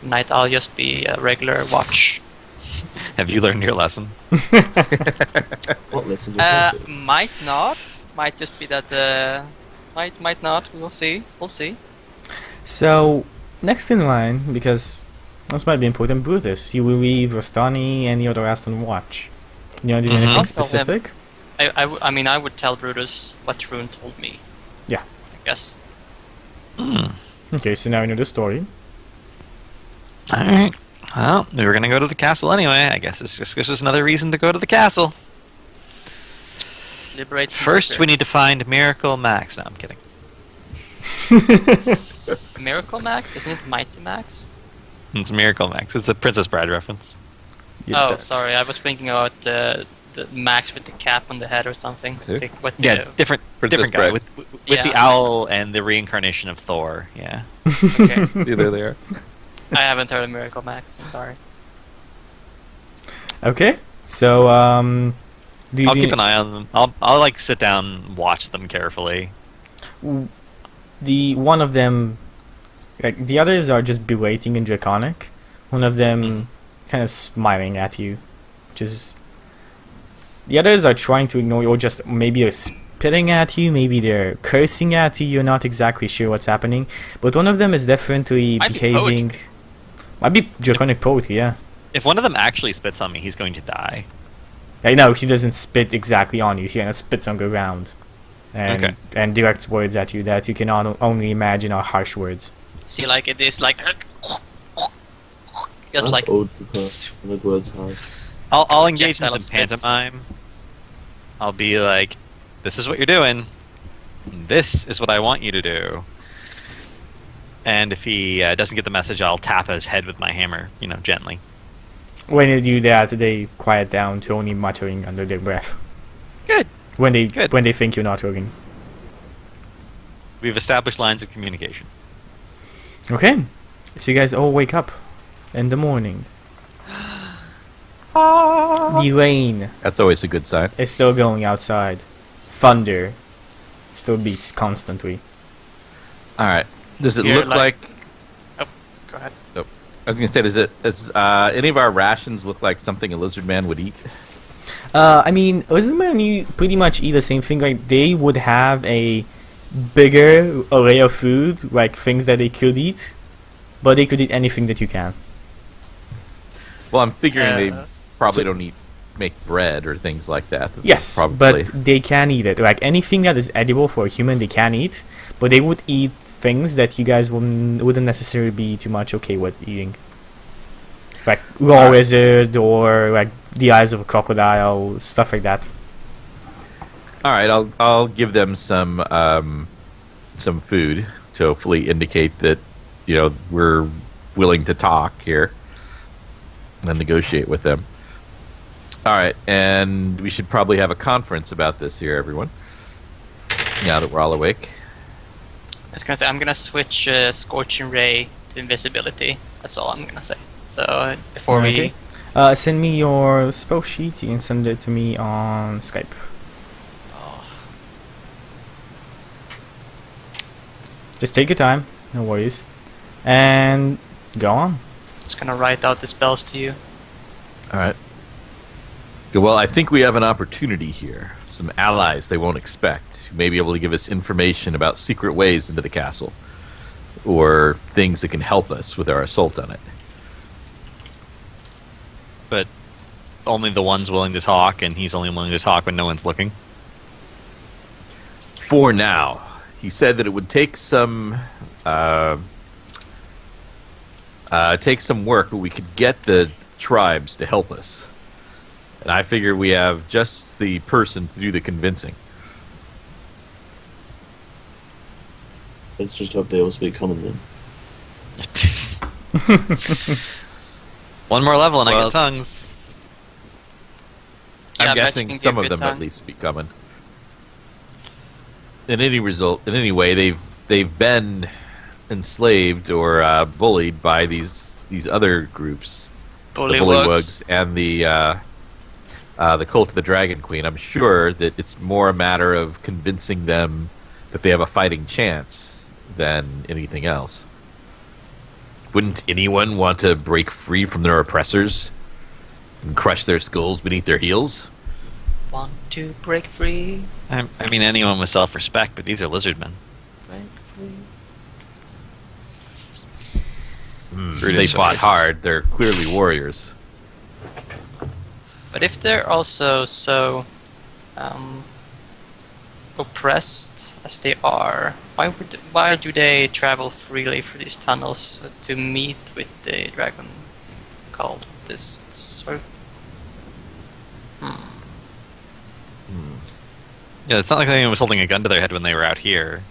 [SPEAKER 5] night. I'll just be a regular watch.
[SPEAKER 4] Have you learned your lesson?
[SPEAKER 2] What lessons are you
[SPEAKER 5] Might not. Might just be that. Might not. We'll see.
[SPEAKER 1] So next in line, because this might be important, Brutus. You will leave Rostani and the other Aston watch. You want to do
[SPEAKER 4] Mhm.
[SPEAKER 1] anything
[SPEAKER 5] I'll tell them.
[SPEAKER 1] specific?
[SPEAKER 5] I mean, I would tell Brutus what Rune told me.
[SPEAKER 1] Yeah.
[SPEAKER 5] I guess.
[SPEAKER 1] Okay, so now you know the story.
[SPEAKER 4] Alright. Well, we were gonna go to the castle anyway. I guess it's just another reason to go to the castle.
[SPEAKER 5] Liberate some
[SPEAKER 4] First, we need to
[SPEAKER 5] lizards.
[SPEAKER 4] find Miracle Max. No, I'm kidding.
[SPEAKER 5] Miracle Max, isn't it Mighty Max?
[SPEAKER 4] It's Miracle Max. It's a Princess Bride reference.
[SPEAKER 1] Yeah,
[SPEAKER 5] Oh, sorry, I was thinking about the Max with the cap on the head or something.
[SPEAKER 3] See?
[SPEAKER 4] Yeah, different
[SPEAKER 3] Princess
[SPEAKER 4] guy
[SPEAKER 3] Bride.
[SPEAKER 4] with
[SPEAKER 5] Yeah.
[SPEAKER 4] the owl and the reincarnation of Thor. Yeah.
[SPEAKER 5] Okay.
[SPEAKER 3] See, there they are.
[SPEAKER 5] I haven't heard of Miracle Max. I'm sorry.
[SPEAKER 1] Okay, So, do you
[SPEAKER 4] I'll keep an eye on them. I'll like sit down and watch them carefully.
[SPEAKER 1] the one of them, like the others are just berating in Draconic. One of them kind of smiling at you, which is. The others are trying to ignore you, or just maybe they're spitting at you, maybe they're cursing at you. You're not exactly sure what's happening, but one of them is definitely
[SPEAKER 5] Might be
[SPEAKER 1] behaving. Might be Draconic Poetry, yeah.
[SPEAKER 4] If one of them actually spits on me, he's going to die.
[SPEAKER 1] I know he doesn't spit exactly on you. He kind of spits on the ground, and and directs words at you that you can only imagine are harsh words.
[SPEAKER 5] See, like it is like just like
[SPEAKER 2] old words hard.
[SPEAKER 4] I'll engage in
[SPEAKER 5] Projectile
[SPEAKER 4] some
[SPEAKER 5] spits.
[SPEAKER 4] pantomime. I'll be like, "This is what you're doing. This is what I want you to do." And if he doesn't get the message, I'll tap his head with my hammer, gently.
[SPEAKER 1] When you do that, they quiet down to only muttering under their breath.
[SPEAKER 4] Good.
[SPEAKER 1] When they
[SPEAKER 4] Good.
[SPEAKER 1] when they think you're not working.
[SPEAKER 4] We've established lines of communication.
[SPEAKER 1] Okay, so you guys all wake up in the morning. The rain
[SPEAKER 3] That's always a good sign.
[SPEAKER 1] is still going outside. Thunder still beats constantly.
[SPEAKER 3] All right. Does it
[SPEAKER 5] Here,
[SPEAKER 3] look
[SPEAKER 5] like-
[SPEAKER 3] like?
[SPEAKER 5] go ahead.
[SPEAKER 3] I was gonna say, does any of our rations look like something a lizard man would eat?
[SPEAKER 1] I mean, Lizardmen you pretty much eat the same thing. Like they would have a bigger array of food, like things that they could eat, but they could eat anything that you can.
[SPEAKER 3] Well, I'm figuring they
[SPEAKER 5] Uh,
[SPEAKER 3] probably
[SPEAKER 1] so-
[SPEAKER 3] don't make bread or things like that.
[SPEAKER 1] Yes,
[SPEAKER 3] probably.
[SPEAKER 1] but they can eat it. Like anything that is edible for a human, they can eat, but they would eat things that you guys wouldn't necessarily be too much okay with eating. Like raw
[SPEAKER 3] Alright.
[SPEAKER 1] lizard or like the eyes of a crocodile, stuff like that.
[SPEAKER 3] All right, I'll give them some food to hopefully indicate that we're willing to talk here and negotiate with them. All right, and we should probably have a conference about this here, everyone. Now that we're all awake.
[SPEAKER 5] I was gonna say I'm gonna switch Scorching Ray to invisibility. That's all I'm gonna say. So before
[SPEAKER 1] Okay.
[SPEAKER 5] we
[SPEAKER 1] Send me your spell sheet. You can send it to me on Skype. Just take your time, no worries, and go on.
[SPEAKER 5] just gonna write out the spells to you.
[SPEAKER 3] All right. Good, well, I think we have an opportunity here. Some allies they won't expect who may be able to give us information about secret ways into the castle or things that can help us with our assault on it.
[SPEAKER 4] But only the one's willing to talk, and he's only willing to talk when no one's looking.
[SPEAKER 3] For now, he said that it would take some work, but we could get the tribes to help us. And I figure we have just the person to do the convincing.
[SPEAKER 2] Let's just hope they all speak common then.
[SPEAKER 4] One more level and I
[SPEAKER 3] Well-
[SPEAKER 4] get tongues.
[SPEAKER 5] Yeah, I
[SPEAKER 3] I'm
[SPEAKER 5] bet you
[SPEAKER 3] guessing
[SPEAKER 5] can
[SPEAKER 3] some
[SPEAKER 5] give
[SPEAKER 3] of
[SPEAKER 5] good
[SPEAKER 3] them at
[SPEAKER 5] tongue.
[SPEAKER 3] least speak common. In any way, they've been enslaved or bullied by these other groups, the
[SPEAKER 5] Bullywugs.
[SPEAKER 3] Bullywugs and the Cult of the Dragon Queen. I'm sure that it's more a matter of convincing them that they have a fighting chance than anything else. Wouldn't anyone want to break free from their oppressors and crush their skulls beneath their heels?
[SPEAKER 5] Want to break free?
[SPEAKER 4] I mean, anyone with self-respect, but these are lizardmen.
[SPEAKER 5] Break free.
[SPEAKER 3] They fought hard. They're clearly warriors.
[SPEAKER 5] But if they're also so oppressed as they are, why do they travel freely through these tunnels to meet with the dragon cultists? Or
[SPEAKER 4] Yeah, it's not like anyone was holding a gun to their head when they were out here.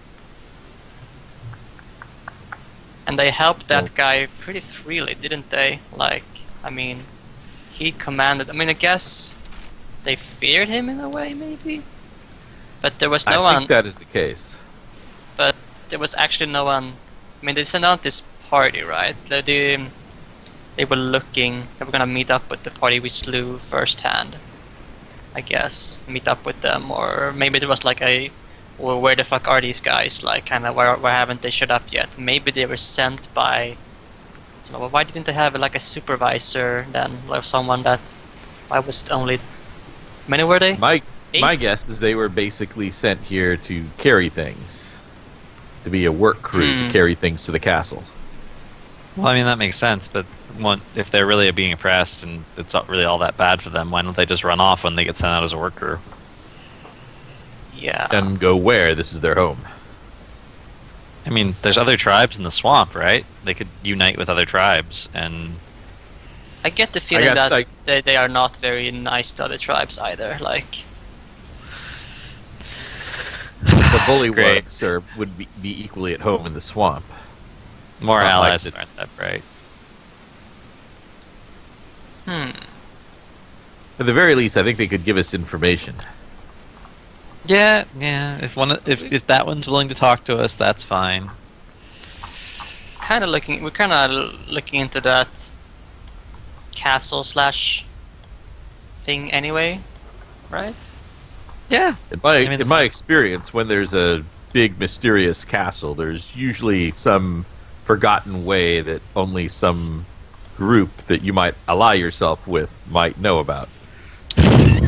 [SPEAKER 5] and they helped that
[SPEAKER 2] Oh.
[SPEAKER 5] guy pretty freely, didn't they? Like, I mean, he commanded. I mean, I guess they feared him in a way, maybe. But there was no
[SPEAKER 3] I
[SPEAKER 5] one.
[SPEAKER 3] think that is the case.
[SPEAKER 5] But there was actually no one. I mean, they sent out this party, right? they were gonna meet up with the party we slew firsthand. I guess meet up with them, or maybe there was like well, where the fuck are these guys? Like, kind of where haven't they showed up yet? Maybe they were sent by. So why didn't they have like a supervisor then, or someone that? Why was it only? How many were they?
[SPEAKER 3] My
[SPEAKER 5] 8?
[SPEAKER 3] guess is they were basically sent here to carry things, to be a work crew to carry things to the castle.
[SPEAKER 4] Well, I mean, that makes sense, but if they're really being oppressed and it's not really all that bad for them, why don't they just run off when they get sent out as a work crew?
[SPEAKER 5] Yeah.
[SPEAKER 3] And go where? This is their home.
[SPEAKER 4] I mean, there's other tribes in the swamp, right? They could unite with other tribes, and
[SPEAKER 5] I get the feeling that they are not very nice to other tribes either. Like,
[SPEAKER 3] The bullywugs would be equally at home in the swamp.
[SPEAKER 4] more
[SPEAKER 3] Not
[SPEAKER 4] allies
[SPEAKER 3] like
[SPEAKER 4] that aren't that bright.
[SPEAKER 3] At the very least, I think they could give us information.
[SPEAKER 4] Yeah. If that one's willing to talk to us, that's fine.
[SPEAKER 5] we're kind of looking into that castle / thing anyway, right?
[SPEAKER 4] Yeah.
[SPEAKER 3] In my experience, when there's a big mysterious castle, there's usually some forgotten way that only some group that you might ally yourself with might know about.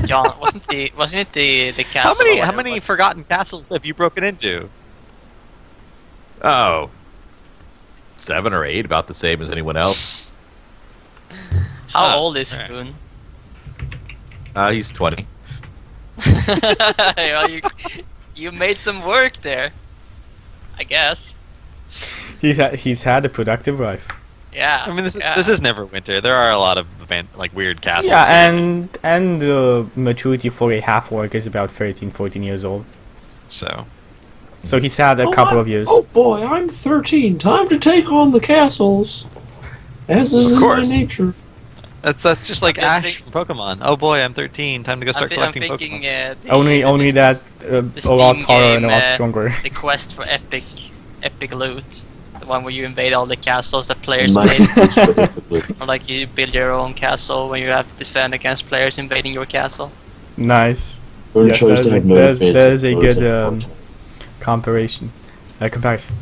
[SPEAKER 5] John, wasn't it the castle?
[SPEAKER 4] How many forgotten castles have you broken into?
[SPEAKER 3] Oh, 7 or 8, about the same as anyone else.
[SPEAKER 5] How old is
[SPEAKER 4] right.
[SPEAKER 5] Boone?
[SPEAKER 3] He's 20.
[SPEAKER 5] Well, you made some work there, I guess.
[SPEAKER 1] He's had a productive life.
[SPEAKER 5] Yeah.
[SPEAKER 4] I mean, this is Neverwinter. There are a lot of weird castles.
[SPEAKER 1] Yeah,
[SPEAKER 4] here.
[SPEAKER 1] and the maturity for a half-orc is about 13, 14 years old.
[SPEAKER 4] So
[SPEAKER 1] he's had a couple of years.
[SPEAKER 2] Oh boy, I'm 13. Time to take on the castles. As is in my nature.
[SPEAKER 4] that's just like
[SPEAKER 5] I'm just
[SPEAKER 4] Ash from Pokemon. Oh boy, I'm 13. Time to go start
[SPEAKER 5] I'm
[SPEAKER 4] collecting
[SPEAKER 5] thinking,
[SPEAKER 4] Pokemon.
[SPEAKER 1] Only that a lot
[SPEAKER 5] Steam
[SPEAKER 1] taller and a lot
[SPEAKER 5] game,
[SPEAKER 1] stronger.
[SPEAKER 5] The quest for epic loot. The one where you invade all the castles that players made. Or like you build your own castle when you have to defend against players invading your castle.
[SPEAKER 1] Nice.
[SPEAKER 2] Or
[SPEAKER 1] Yes,
[SPEAKER 2] chose to have no
[SPEAKER 1] there's
[SPEAKER 2] fancy
[SPEAKER 1] a
[SPEAKER 2] clothes
[SPEAKER 1] good
[SPEAKER 2] at all.
[SPEAKER 1] comparison. Comparison.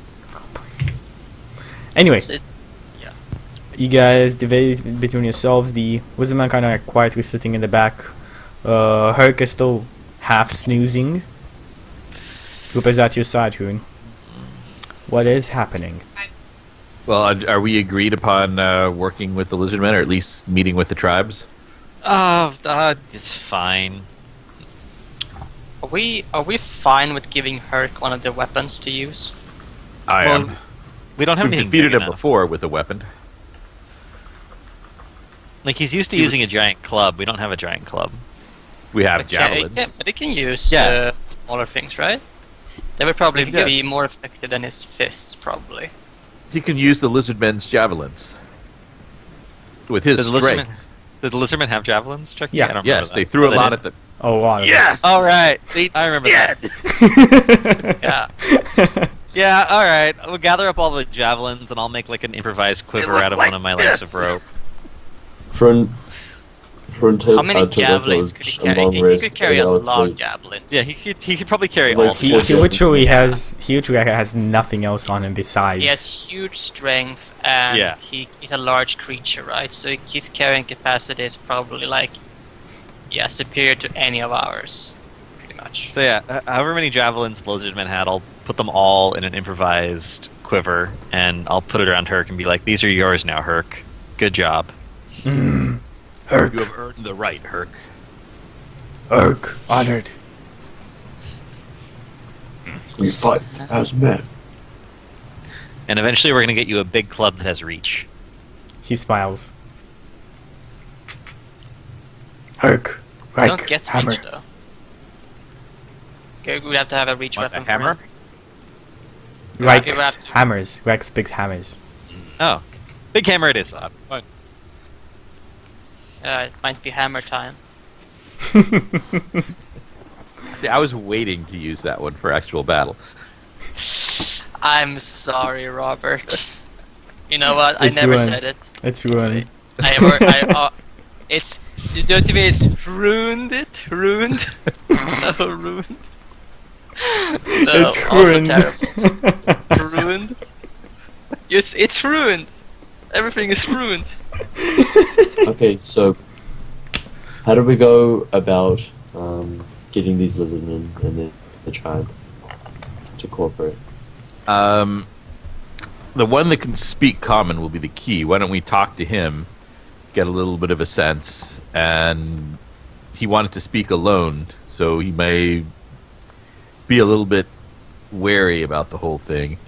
[SPEAKER 1] Anyway,
[SPEAKER 5] So
[SPEAKER 1] you guys debate between yourselves. The Wizardman kind of quietly sitting in the back. Herc is still half snoozing. Group is at your side, Hoon. What is happening?
[SPEAKER 3] Well, are we agreed upon working with the Lizardmen, or at least meeting with the tribes?
[SPEAKER 4] It's fine.
[SPEAKER 5] Are we fine with giving Herc one of the weapons to use?
[SPEAKER 3] I
[SPEAKER 4] Well,
[SPEAKER 3] am.
[SPEAKER 4] We don't have
[SPEAKER 3] We've
[SPEAKER 4] anything
[SPEAKER 3] defeated
[SPEAKER 4] big
[SPEAKER 3] him
[SPEAKER 4] enough.
[SPEAKER 3] before with a weapon.
[SPEAKER 4] Like, he's used to using a giant club. We don't have a giant club.
[SPEAKER 3] We have javelins.
[SPEAKER 5] But it can use
[SPEAKER 4] Yeah.
[SPEAKER 5] smaller things, right? They would probably
[SPEAKER 3] Yes.
[SPEAKER 5] be more effective than his fists, probably.
[SPEAKER 3] He can use the Lizardmen's javelins. With his
[SPEAKER 4] Did the Lizardmen-
[SPEAKER 3] strength.
[SPEAKER 4] Did the Lizardmen have javelins, Chucky?
[SPEAKER 1] Yeah.
[SPEAKER 4] I don't remember
[SPEAKER 3] Yes,
[SPEAKER 4] that.
[SPEAKER 3] they threw a
[SPEAKER 4] They
[SPEAKER 3] lot
[SPEAKER 4] did.
[SPEAKER 3] at the...
[SPEAKER 1] Oh wow.
[SPEAKER 3] Yes!
[SPEAKER 4] All right. I remember that.
[SPEAKER 5] Yeah.
[SPEAKER 4] Yeah, all right. We'll gather up all the javelins, and I'll make like an improvised quiver
[SPEAKER 3] look
[SPEAKER 4] out of
[SPEAKER 3] like
[SPEAKER 4] one of my lengths
[SPEAKER 3] this.
[SPEAKER 4] of rope.
[SPEAKER 5] How many javelins could he carry? He could carry a lot of javelins.
[SPEAKER 4] Yeah, he could probably carry
[SPEAKER 2] Like
[SPEAKER 4] all
[SPEAKER 1] He
[SPEAKER 4] four.
[SPEAKER 1] literally has nothing else on him besides.
[SPEAKER 5] He has huge strength, and
[SPEAKER 4] Yeah.
[SPEAKER 5] he's a large creature, right? So his carrying capacity is probably like, superior to any of ours, pretty much.
[SPEAKER 4] So yeah, however many javelins the Lizardmen had, I'll put them all in an improvised quiver, and I'll put it around Herc and be like, "These are yours now, Herc. Good job."
[SPEAKER 1] Herc,
[SPEAKER 3] You have earned the right, Herc.
[SPEAKER 1] Herc, honored.
[SPEAKER 2] We fight as men.
[SPEAKER 4] And eventually, we're gonna get you a big club that has reach.
[SPEAKER 1] He smiles. Herc,
[SPEAKER 5] I
[SPEAKER 1] right,
[SPEAKER 5] don't get
[SPEAKER 1] hammer.
[SPEAKER 5] reach though. Okay, we'd have to have a reach
[SPEAKER 3] Want
[SPEAKER 5] weapon.
[SPEAKER 3] a
[SPEAKER 5] for
[SPEAKER 3] hammer?
[SPEAKER 5] him. Yeah,
[SPEAKER 1] Rex
[SPEAKER 5] we have to-
[SPEAKER 1] hammers. Rex big hammers.
[SPEAKER 4] Oh, big hammer it is though.
[SPEAKER 3] Fine.
[SPEAKER 5] It might be hammer time.
[SPEAKER 3] See, I was waiting to use that one for actual battle.
[SPEAKER 5] I'm sorry, Robert. You know what? I
[SPEAKER 1] It's
[SPEAKER 5] never
[SPEAKER 1] ruined.
[SPEAKER 5] said it.
[SPEAKER 1] It's ruined.
[SPEAKER 5] It's don't you mean it's ruined it? Ruined? No, ruined. No,
[SPEAKER 1] It's
[SPEAKER 5] also
[SPEAKER 1] ruined.
[SPEAKER 5] terrible. Ruined. It's ruined. Everything is ruined.
[SPEAKER 2] Okay, so how do we go about getting these lizardmen and the tribe to cooperate?
[SPEAKER 3] The one that can speak common will be the key. Why don't we talk to him, get a little bit of a sense, and he wanted to speak alone, so he may be a little bit wary about the whole thing.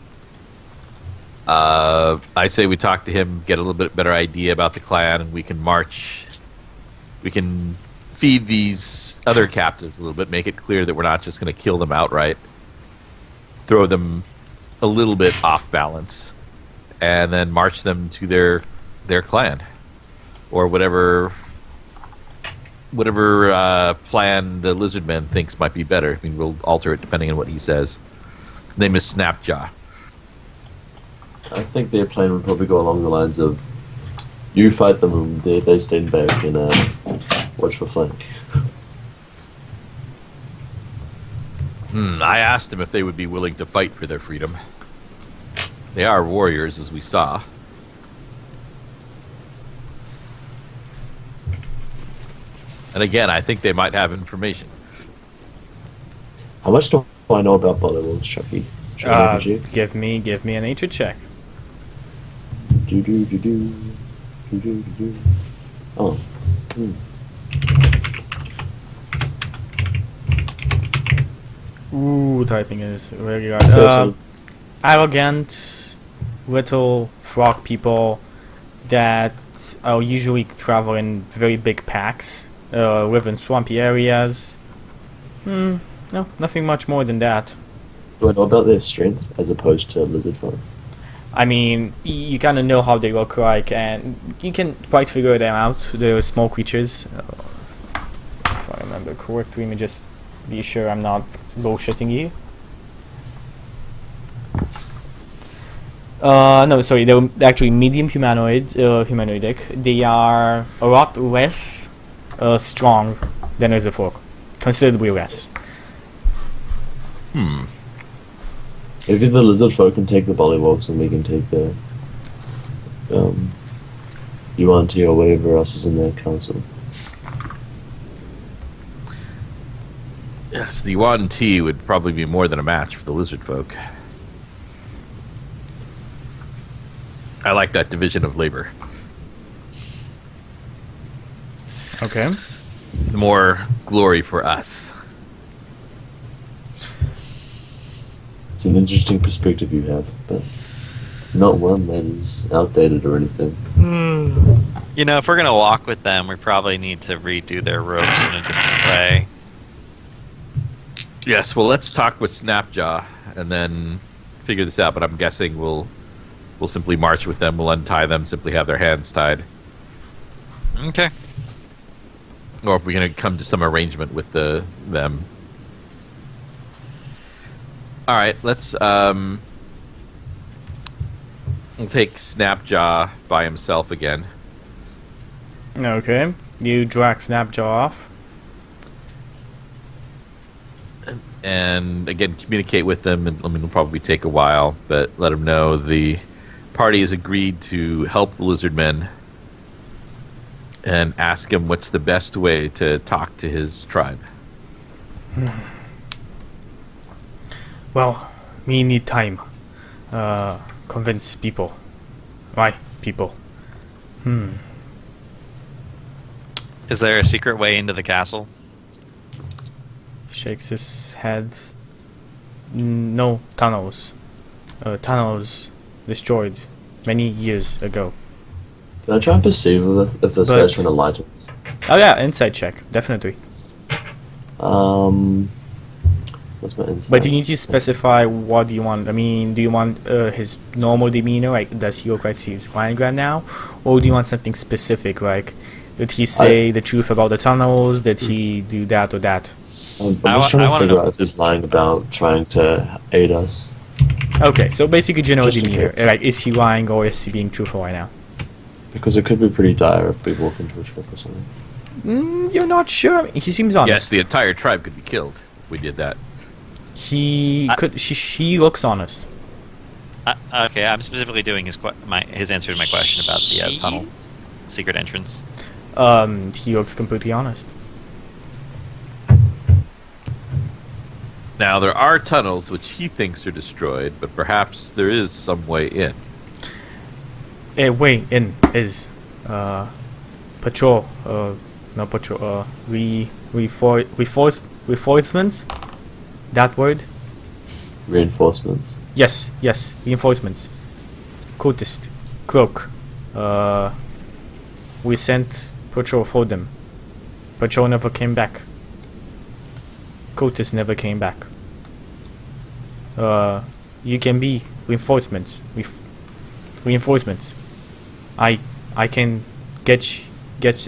[SPEAKER 3] I say we talk to him, get a little bit better idea about the clan, and we can march. We can feed these other captives a little bit, make it clear that we're not just going to kill them outright, throw them a little bit off balance, and then march them to their clan, or whatever plan the lizardman thinks might be better. I mean, we'll alter it depending on what he says. His name is Snapjaw.
[SPEAKER 2] I think their plan would probably go along the lines of you fight them and they stand back and watch for flank.
[SPEAKER 3] I asked them if they would be willing to fight for their freedom. They are warriors, as we saw. And again, I think they might have information.
[SPEAKER 2] How much do I know about Bollywood, Chucky? Should I look at you?
[SPEAKER 1] Give me a nature check.
[SPEAKER 2] Do do do do do do do. Oh.
[SPEAKER 1] Ooh, typing is really hard.
[SPEAKER 2] 13.
[SPEAKER 1] Arrogant, little frog people that usually travel in very big packs, live in swampy areas. No, nothing much more than that.
[SPEAKER 2] Do I know about their strength as opposed to lizard folk?
[SPEAKER 1] I mean, you kind of know how they look like, and you can quite figure them out. They're small creatures. If I remember correctly, let me just be sure I'm not bullshitting you. No, sorry, they're actually medium humanoidic. They are a lot less strong than lizard folk, considerably less.
[SPEAKER 2] Maybe the lizard folk can take the Bollywogs and we can take the UNT or whatever else is in their council.
[SPEAKER 3] Yes, the Yuan T would probably be more than a match for the lizard folk. I like that division of labor.
[SPEAKER 1] Okay.
[SPEAKER 3] The more glory for us.
[SPEAKER 2] It's an interesting perspective you have, but not one that is outdated or anything.
[SPEAKER 4] You know, if we're gonna walk with them, we probably need to redo their ropes in a different way.
[SPEAKER 3] Yes, well, let's talk with Snapjaw and then figure this out. But I'm guessing we'll simply march with them. We'll untie them. Simply have their hands tied.
[SPEAKER 4] Okay.
[SPEAKER 3] Or if we're gonna come to some arrangement with them. All right, let's. We'll take Snapjaw by himself again.
[SPEAKER 1] Okay. You drag Snapjaw off.
[SPEAKER 3] And again, communicate with them. And I mean, it'll probably take a while, but let them know the party has agreed to help the lizardmen, and ask him what's the best way to talk to his tribe.
[SPEAKER 1] Well, we need time. Convince people. Why people?
[SPEAKER 4] Is there a secret way into the castle?
[SPEAKER 1] Shakes his head. No tunnels. Tunnels destroyed many years ago.
[SPEAKER 2] Can I try and perceive if this guy's trying to lie to us?
[SPEAKER 1] Oh yeah, insight check, definitely.
[SPEAKER 2] What's my insight?
[SPEAKER 1] But you need to specify what do you want. I mean, do you want his normal demeanor, like does he look like he's lying right now? Or do you want something specific, like did he say the truth about the tunnels? Did he do that or that?
[SPEAKER 2] I'm just trying to figure out if he's lying about trying to aid us.
[SPEAKER 1] Okay, so basically general
[SPEAKER 2] Just in
[SPEAKER 1] demeanor.
[SPEAKER 2] case.
[SPEAKER 1] Like, is he lying or is he being truthful right now?
[SPEAKER 2] Because it could be pretty dire if we walk into a trap or something.
[SPEAKER 1] You're not sure? He seems honest.
[SPEAKER 3] Yes, the entire tribe could be killed. We did that.
[SPEAKER 1] He could. She looks honest.
[SPEAKER 4] Okay, I'm specifically doing his answer to my question about the tunnel
[SPEAKER 5] Jeez.
[SPEAKER 4] secret entrance.
[SPEAKER 1] He looks completely honest.
[SPEAKER 3] Now, there are tunnels which he thinks are destroyed, but perhaps there is some way in.
[SPEAKER 1] Way in is patrol. Not patrol. Reinforcements. That word.
[SPEAKER 2] Reinforcements.
[SPEAKER 1] Yes, reinforcements. Cultist, cloak. We sent patrol for them. Patrol never came back. Cultist never came back. You can be reinforcements. Reinforcements. I can get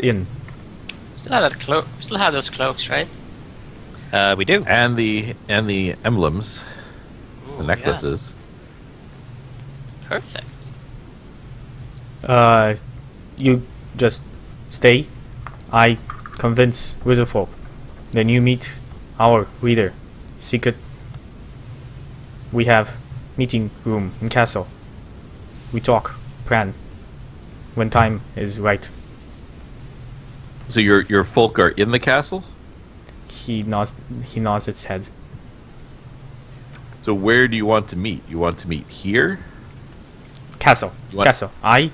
[SPEAKER 1] in.
[SPEAKER 5] Still have that cloak. Still have those cloaks, right?
[SPEAKER 4] We do.
[SPEAKER 3] And the emblems, the
[SPEAKER 5] Ooh,
[SPEAKER 3] necklaces.
[SPEAKER 5] yes. Perfect.
[SPEAKER 1] You just stay. I convince Wizardfolk. Then you meet our leader, Secret. We have meeting room in castle. We talk, plan, when time is right.
[SPEAKER 3] So your folk are in the castle?
[SPEAKER 1] He nods its head.
[SPEAKER 3] So where do you want to meet? You want to meet here?
[SPEAKER 1] Castle.
[SPEAKER 3] You want-
[SPEAKER 1] Castle. I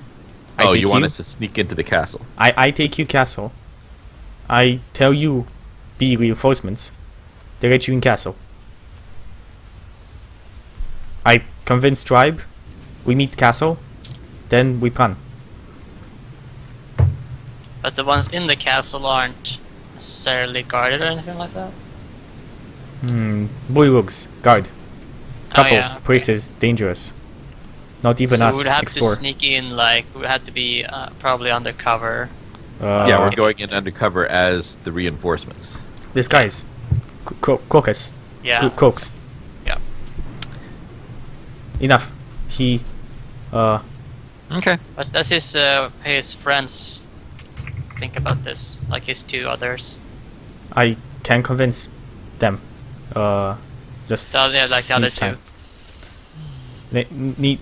[SPEAKER 3] Oh,
[SPEAKER 1] take
[SPEAKER 3] you want us to sneak into the castle?
[SPEAKER 1] I take you castle. I tell you be reinforcements. They let you in castle. I convince tribe. We meet castle. Then we plan.
[SPEAKER 5] But the ones in the castle aren't necessarily guarded or anything like that.
[SPEAKER 1] Bullywugs, guard. Couple
[SPEAKER 5] yeah, okay.
[SPEAKER 1] places dangerous. Not even
[SPEAKER 5] So
[SPEAKER 1] us
[SPEAKER 5] we'd have
[SPEAKER 1] explore.
[SPEAKER 5] to sneak in, like, we would have to be probably undercover.
[SPEAKER 3] Yeah, we're going in undercover as the reinforcements.
[SPEAKER 1] This guy's caucus.
[SPEAKER 5] Yeah.
[SPEAKER 1] Cooks.
[SPEAKER 5] Yeah.
[SPEAKER 1] Enough. He
[SPEAKER 4] Okay.
[SPEAKER 5] But does his friends think about this? Like his two others?
[SPEAKER 1] I can convince them. Just
[SPEAKER 5] The other, like the other
[SPEAKER 1] need
[SPEAKER 5] two.
[SPEAKER 1] time.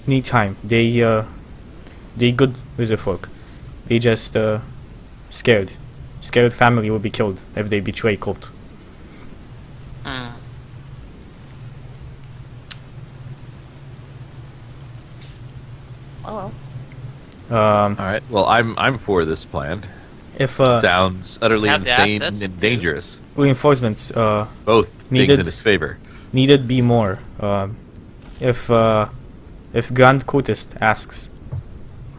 [SPEAKER 1] Need time. They good wizard folk. They just scared. Scared family will be killed if they betray cult.
[SPEAKER 5] Hmm. Oh well.
[SPEAKER 3] All right. Well, I'm for this plan.
[SPEAKER 1] If
[SPEAKER 3] Sounds utterly
[SPEAKER 5] Have the
[SPEAKER 3] insane
[SPEAKER 5] assets
[SPEAKER 3] and
[SPEAKER 5] to-
[SPEAKER 3] dangerous.
[SPEAKER 1] reinforcements
[SPEAKER 3] Both things
[SPEAKER 1] Needed-
[SPEAKER 3] in his favor.
[SPEAKER 1] needed be more. If Grand Cultist asks,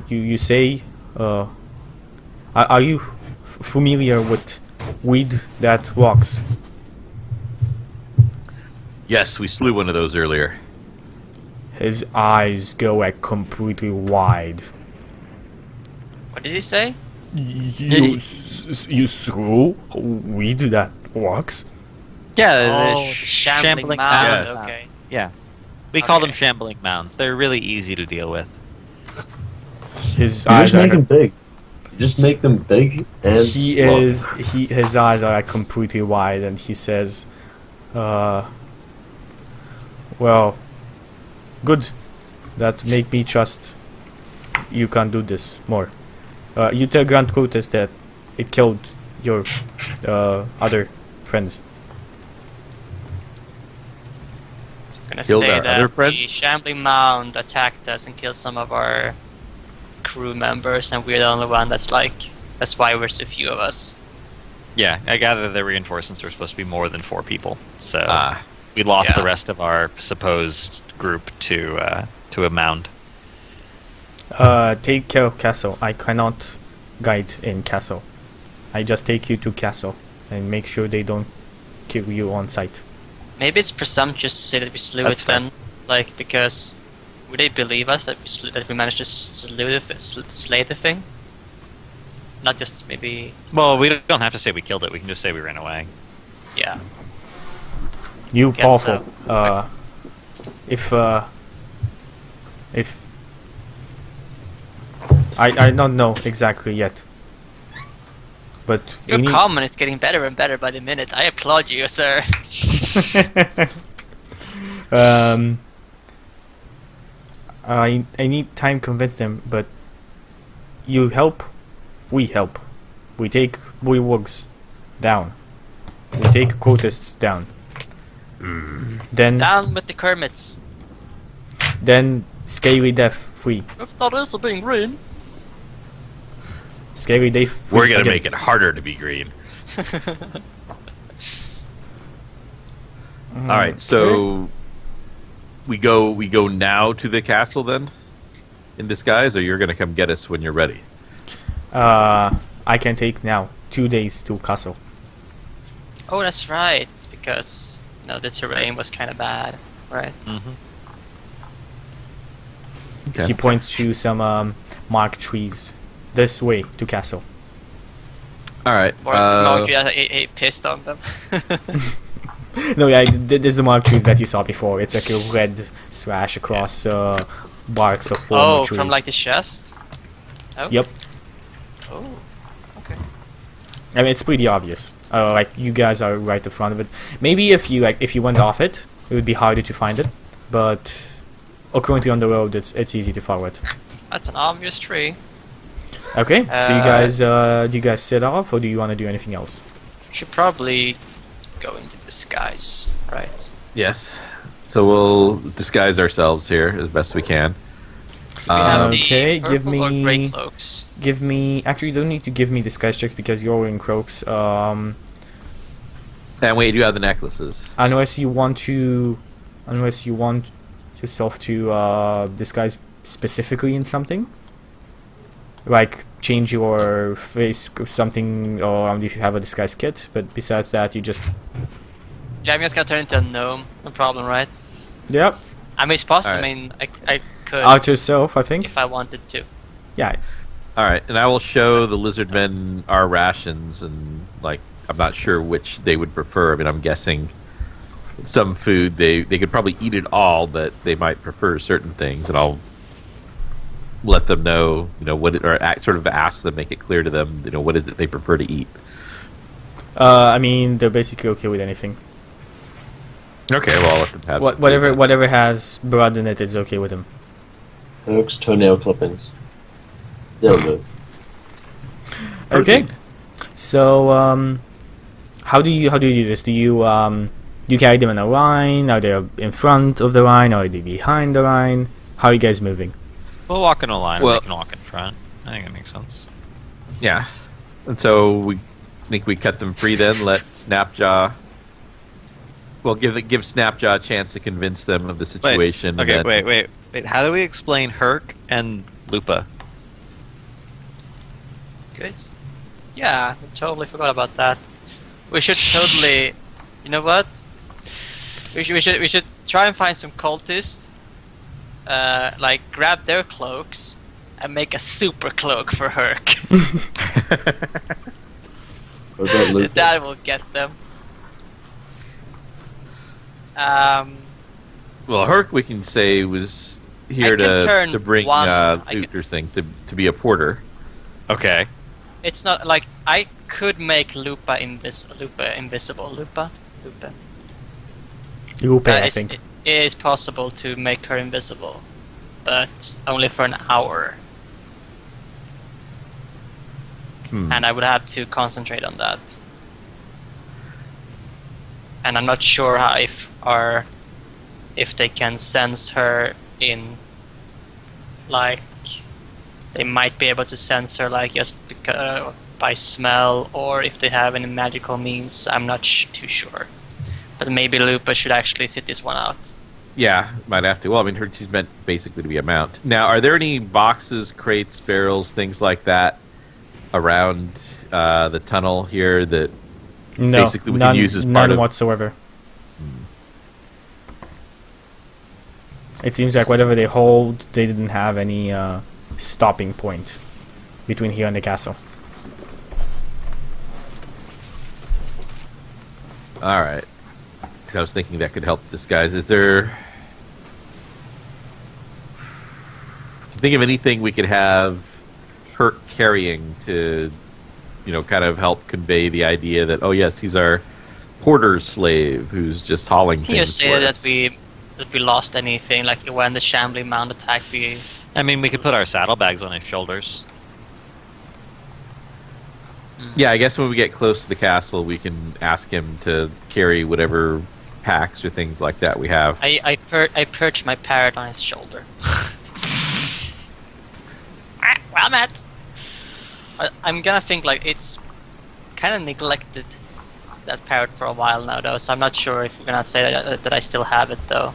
[SPEAKER 1] you say, are you familiar with weed that walks?
[SPEAKER 3] Yes, we slew one of those earlier.
[SPEAKER 1] His eyes go like completely wide.
[SPEAKER 5] What did he say?
[SPEAKER 1] You slew weed that walks?
[SPEAKER 4] Yeah,
[SPEAKER 5] Oh,
[SPEAKER 4] the
[SPEAKER 5] the shambling mound.
[SPEAKER 3] Yes.
[SPEAKER 5] Okay.
[SPEAKER 4] Yeah. We call them
[SPEAKER 5] Okay.
[SPEAKER 4] shambling mounds. They're really easy to deal with.
[SPEAKER 1] His
[SPEAKER 2] You
[SPEAKER 1] eyes
[SPEAKER 2] just make
[SPEAKER 1] are.
[SPEAKER 2] them big. You just make them big and slow.
[SPEAKER 1] His eyes are like completely wide, and he says, well, good. That make me trust you can do this more. You tell Grand Cultist that it killed your other friends.
[SPEAKER 5] So we're gonna
[SPEAKER 3] Killed
[SPEAKER 5] say
[SPEAKER 3] our
[SPEAKER 5] that
[SPEAKER 3] other
[SPEAKER 5] the
[SPEAKER 3] friends?
[SPEAKER 5] shambling mound attacked us and killed some of our crew members, and we're the only one that's why we're so few of us.
[SPEAKER 4] Yeah, I gather the reinforcements are supposed to be more than 4 people. So
[SPEAKER 3] Ah.
[SPEAKER 4] we lost the
[SPEAKER 5] Yeah.
[SPEAKER 4] rest of our supposed group to a mound.
[SPEAKER 1] Take care of castle. I cannot guide in castle. I just take you to castle and make sure they don't kill you on sight.
[SPEAKER 5] Maybe it's presumptuous to say that we slew
[SPEAKER 4] That's
[SPEAKER 5] it then, like, because would they believe us that we managed to slay the thing? Not just maybe,
[SPEAKER 4] Well, we don't have to say we killed it. We can just say we ran away.
[SPEAKER 5] yeah.
[SPEAKER 1] You
[SPEAKER 5] Guess
[SPEAKER 1] powerful.
[SPEAKER 5] so.
[SPEAKER 1] If I don't know exactly yet. But
[SPEAKER 5] Your
[SPEAKER 1] we need...
[SPEAKER 5] common is getting better and better by the minute. I applaud you, sir.
[SPEAKER 1] I need time to convince them, but you help, we help. We take bullywugs down. We take cultists down. Then
[SPEAKER 5] Down with the Kermits.
[SPEAKER 1] then Scaly Death free.
[SPEAKER 5] That's not also being green.
[SPEAKER 1] Scaly Death.
[SPEAKER 3] We're gonna make it harder to be green. All right, so we go now to the castle then, in disguise, or you're gonna come get us when you're ready.
[SPEAKER 1] I can take now 2 days to castle.
[SPEAKER 5] Oh, that's right. Because the terrain was kind of bad, right?
[SPEAKER 1] He points to some marked trees. This way to castle.
[SPEAKER 3] All right.
[SPEAKER 5] Or he pissed on them.
[SPEAKER 1] No, yeah, this is the marked trees that you saw before. It's like a red slash across barks of former trees.
[SPEAKER 5] From like the chest? Oh.
[SPEAKER 1] Yep.
[SPEAKER 5] Oh, okay.
[SPEAKER 1] I mean, it's pretty obvious. Like you guys are right in front of it. Maybe if you went off it, it would be harder to find it. But currently on the road, it's easy to follow it.
[SPEAKER 5] That's an obvious tree.
[SPEAKER 1] Okay, so you guys, do you guys set off, or do you want to do anything else?
[SPEAKER 5] Should probably go into disguise, right?
[SPEAKER 3] Yes. So we'll disguise ourselves here as best we can.
[SPEAKER 5] We have
[SPEAKER 1] Okay,
[SPEAKER 5] the
[SPEAKER 1] give
[SPEAKER 5] purple or grey
[SPEAKER 1] me-
[SPEAKER 5] cloaks.
[SPEAKER 1] Give me. Actually, you don't need to give me disguise checks because you're in Croaks.
[SPEAKER 3] And wait, you have the necklaces.
[SPEAKER 1] Unless you want yourself to disguise specifically in something, like change your face or something, or if you have a disguise kit. But besides that, you just
[SPEAKER 5] Yeah, I'm just gonna turn into a gnome. No problem, right?
[SPEAKER 1] yep.
[SPEAKER 5] I mean, it's possible.
[SPEAKER 3] Alright.
[SPEAKER 5] I mean, I could
[SPEAKER 1] Out yourself, I think.
[SPEAKER 5] if I wanted to.
[SPEAKER 1] Yeah.
[SPEAKER 3] All right, and I will show the lizard men our rations, and like I'm not sure which they would prefer. I mean, I'm guessing some food they could probably eat it all, but they might prefer certain things, and I'll let them know, sort of ask them, make it clear to them, what is it they prefer to eat.
[SPEAKER 1] I mean, they're basically okay with anything.
[SPEAKER 3] Okay, well, I'll let them have some food then.
[SPEAKER 1] Whatever has blood in it is okay with them.
[SPEAKER 2] Oak's toenail clippings. They'll do.
[SPEAKER 1] Okay.
[SPEAKER 3] Protein.
[SPEAKER 1] So, how do you do this? Do you carry them in a line? Are they in front of the line? Are they behind the line? How are you guys moving?
[SPEAKER 4] We'll walk in a line,
[SPEAKER 3] Well-
[SPEAKER 4] and they can walk in front. I think that makes sense.
[SPEAKER 3] Yeah, and so we think we cut them free then. Let Snapjaw. Well, give Snapjaw a chance to convince them of the situation.
[SPEAKER 4] Okay,
[SPEAKER 3] and then-
[SPEAKER 4] wait. How do we explain Herc and Lupa?
[SPEAKER 5] Good. Yeah, I totally forgot about that. We should totally. You know what? We should try and find some cultists. Like grab their cloaks and make a super cloak for Herc.
[SPEAKER 2] What about Luke?
[SPEAKER 5] That will get them.
[SPEAKER 3] Well, Herc, we can say, was here
[SPEAKER 5] I can turn
[SPEAKER 3] to bring
[SPEAKER 5] one- I
[SPEAKER 3] loot
[SPEAKER 5] can-
[SPEAKER 3] or thing to be a porter.
[SPEAKER 4] Okay.
[SPEAKER 5] It's not like I could make Lupa invisible. Lupa.
[SPEAKER 1] Lupe, I
[SPEAKER 5] It's-
[SPEAKER 1] think.
[SPEAKER 5] It is possible to make her invisible, but only for an hour. And I would have to concentrate on that. And I'm not sure how if they can sense her in, like, they might be able to sense her like just by smell, or if they have any magical means. I'm not too sure. But maybe Lupa should actually sit this one out.
[SPEAKER 3] Yeah, might have to. Well, I mean, she's meant basically to be a mount. Now, are there any boxes, crates, barrels, things like that around the tunnel here that
[SPEAKER 1] No,
[SPEAKER 3] basically we
[SPEAKER 1] none,
[SPEAKER 3] can use as
[SPEAKER 1] none
[SPEAKER 3] part of...
[SPEAKER 1] whatsoever. It seems like whatever they hold, they didn't have any stopping point between here and the castle.
[SPEAKER 3] All right. Because I was thinking that could help disguise. Is there... Can you think of anything we could have Herc carrying to, kind of help convey the idea that, oh yes, he's our porter slave who's just hauling
[SPEAKER 5] Can you
[SPEAKER 3] things
[SPEAKER 5] say
[SPEAKER 3] for
[SPEAKER 5] that
[SPEAKER 3] us.
[SPEAKER 5] we lost anything? Like when the shambling mount attacked, we
[SPEAKER 4] I mean, we could put our saddlebags on his shoulders.
[SPEAKER 3] Yeah, I guess when we get close to the castle, we can ask him to carry whatever packs or things like that we have.
[SPEAKER 5] I perched my parrot on his shoulder. Well met. I'm gonna think like it's kind of neglected that parrot for a while now though, so I'm not sure if we're gonna say that I still have it though.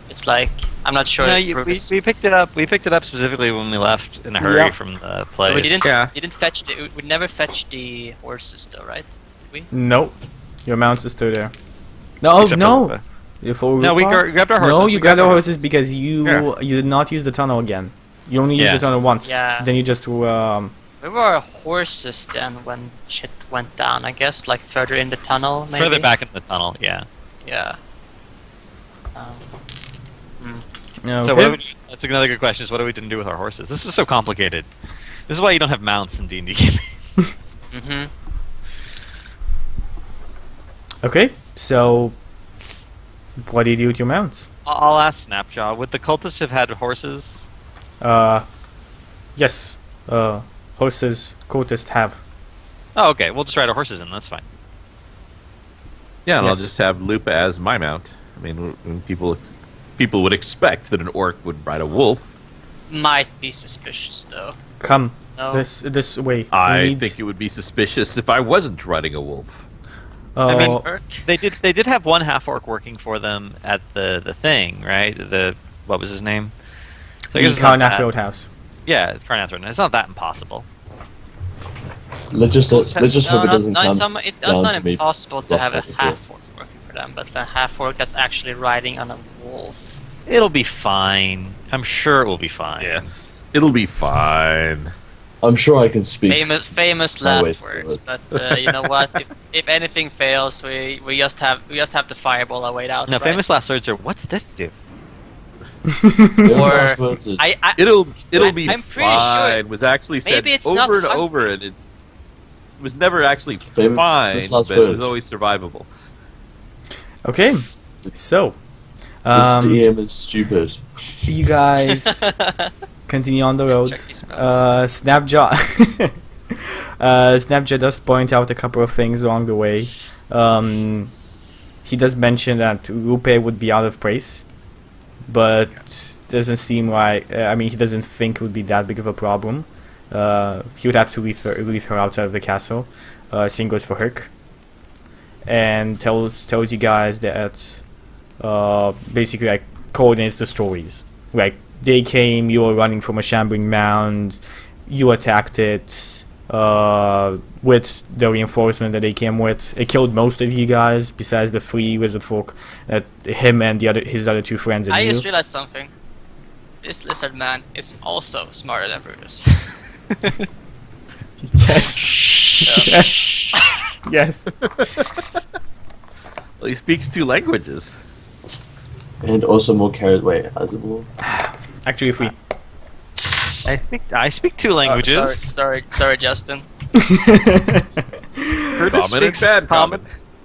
[SPEAKER 5] It's like I'm not sure.
[SPEAKER 4] No,
[SPEAKER 5] if
[SPEAKER 4] we picked it up. We picked it up specifically when we left in a hurry
[SPEAKER 1] Yeah.
[SPEAKER 4] from the place.
[SPEAKER 5] we didn't.
[SPEAKER 3] Yeah.
[SPEAKER 5] We didn't fetch the. We never fetched the horses though, right? Did we?
[SPEAKER 1] Nope. Your mounts are still there. No,
[SPEAKER 4] Except for
[SPEAKER 1] no.
[SPEAKER 4] Lupa.
[SPEAKER 1] For
[SPEAKER 4] No, we
[SPEAKER 1] Lupa?
[SPEAKER 4] grabbed our horses.
[SPEAKER 1] No,
[SPEAKER 4] we
[SPEAKER 1] you grabbed our
[SPEAKER 4] our
[SPEAKER 1] horses because you did not use the tunnel again. You only used
[SPEAKER 4] Yeah.
[SPEAKER 1] the tunnel once.
[SPEAKER 5] Yeah.
[SPEAKER 1] Then you just
[SPEAKER 5] Where were our horses then when shit went down? I guess like further in the tunnel, maybe.
[SPEAKER 4] Further back in the tunnel, yeah.
[SPEAKER 5] Yeah.
[SPEAKER 1] okay.
[SPEAKER 4] So what do we do? That's another good question. Is what do we didn't do with our horses? This is so complicated. This is why you don't have mounts in D&D campaigns.
[SPEAKER 5] Mm-hmm.
[SPEAKER 1] Okay, so what do you do with your mounts?
[SPEAKER 4] I'll ask Snapjaw. Would the cultists have had horses?
[SPEAKER 1] Yes. Horses cultists have.
[SPEAKER 4] Oh, okay. We'll just ride our horses in. That's fine.
[SPEAKER 3] Yeah, and
[SPEAKER 1] Yes.
[SPEAKER 3] I'll just have Lupa as my mount. I mean, when people would expect that an orc would ride a wolf.
[SPEAKER 5] Might be suspicious though.
[SPEAKER 1] Come
[SPEAKER 5] No.
[SPEAKER 1] this way. We
[SPEAKER 3] I
[SPEAKER 1] need-
[SPEAKER 3] think it would be suspicious if I wasn't riding a wolf.
[SPEAKER 4] I mean,
[SPEAKER 1] Oh,
[SPEAKER 4] They did have one half orc working for them at the thing, right? What was his name? So I guess
[SPEAKER 1] the
[SPEAKER 4] it's not
[SPEAKER 1] Carnath
[SPEAKER 4] that-
[SPEAKER 1] Roadhouse.
[SPEAKER 4] Yeah, it's Carnath Road. It's not that impossible.
[SPEAKER 2] Let's just hope it doesn't
[SPEAKER 5] no,
[SPEAKER 2] come
[SPEAKER 5] it's
[SPEAKER 2] down
[SPEAKER 5] not
[SPEAKER 2] to me.
[SPEAKER 5] impossible to have a
[SPEAKER 2] Rough
[SPEAKER 5] half orc working for them, but a half orc that's actually riding on a wolf.
[SPEAKER 4] It'll be fine. I'm sure it will be fine.
[SPEAKER 3] Yes, it'll be fine.
[SPEAKER 2] I'm sure I can speak.
[SPEAKER 5] Famous
[SPEAKER 2] I'll wait
[SPEAKER 5] last
[SPEAKER 2] for
[SPEAKER 5] words,
[SPEAKER 2] it.
[SPEAKER 5] but you know what? If anything fails, we just have to fireball our way out.
[SPEAKER 4] No,
[SPEAKER 5] right?
[SPEAKER 4] famous last words are, "What's this do?"
[SPEAKER 2] Famous
[SPEAKER 5] or-
[SPEAKER 2] last words is-
[SPEAKER 3] It'll
[SPEAKER 5] I-
[SPEAKER 3] be
[SPEAKER 5] I'm pretty
[SPEAKER 3] fine.
[SPEAKER 5] sure-
[SPEAKER 3] Was actually said
[SPEAKER 5] Maybe it's not
[SPEAKER 3] over and
[SPEAKER 5] hungry.
[SPEAKER 3] over, and it was never actually
[SPEAKER 2] Famous
[SPEAKER 3] fine,
[SPEAKER 2] last
[SPEAKER 3] but it was
[SPEAKER 2] words.
[SPEAKER 3] always survivable.
[SPEAKER 1] Okay, so
[SPEAKER 2] This DM is stupid.
[SPEAKER 1] you guys continue on the road.
[SPEAKER 5] Check these spells.
[SPEAKER 1] Snapjaw. Snapjaw does point out a couple of things along the way. He does mention that Rupe would be out of place, but doesn't seem like. I mean, he doesn't think it would be that big of a problem. He would have to leave her outside of the castle. Same goes for Herc, and tells you guys that basically like coordinates the stories. Like they came, you were running from a shambling mound, you attacked it with the reinforcement that they came with. It killed most of you guys, besides the 3 wizard folk that him and his other 2 friends and
[SPEAKER 5] I
[SPEAKER 1] you.
[SPEAKER 5] just realized something. This lizard man is also smarter than Brutus.
[SPEAKER 1] Yes. Yes.
[SPEAKER 3] Well, he speaks 2 languages.
[SPEAKER 2] And also more carrot. Wait, as it will.
[SPEAKER 1] Actually, if we
[SPEAKER 4] I speak 2 languages.
[SPEAKER 5] Sorry, Justin.
[SPEAKER 4] Brutus
[SPEAKER 3] Common and
[SPEAKER 4] speaks
[SPEAKER 3] bad common.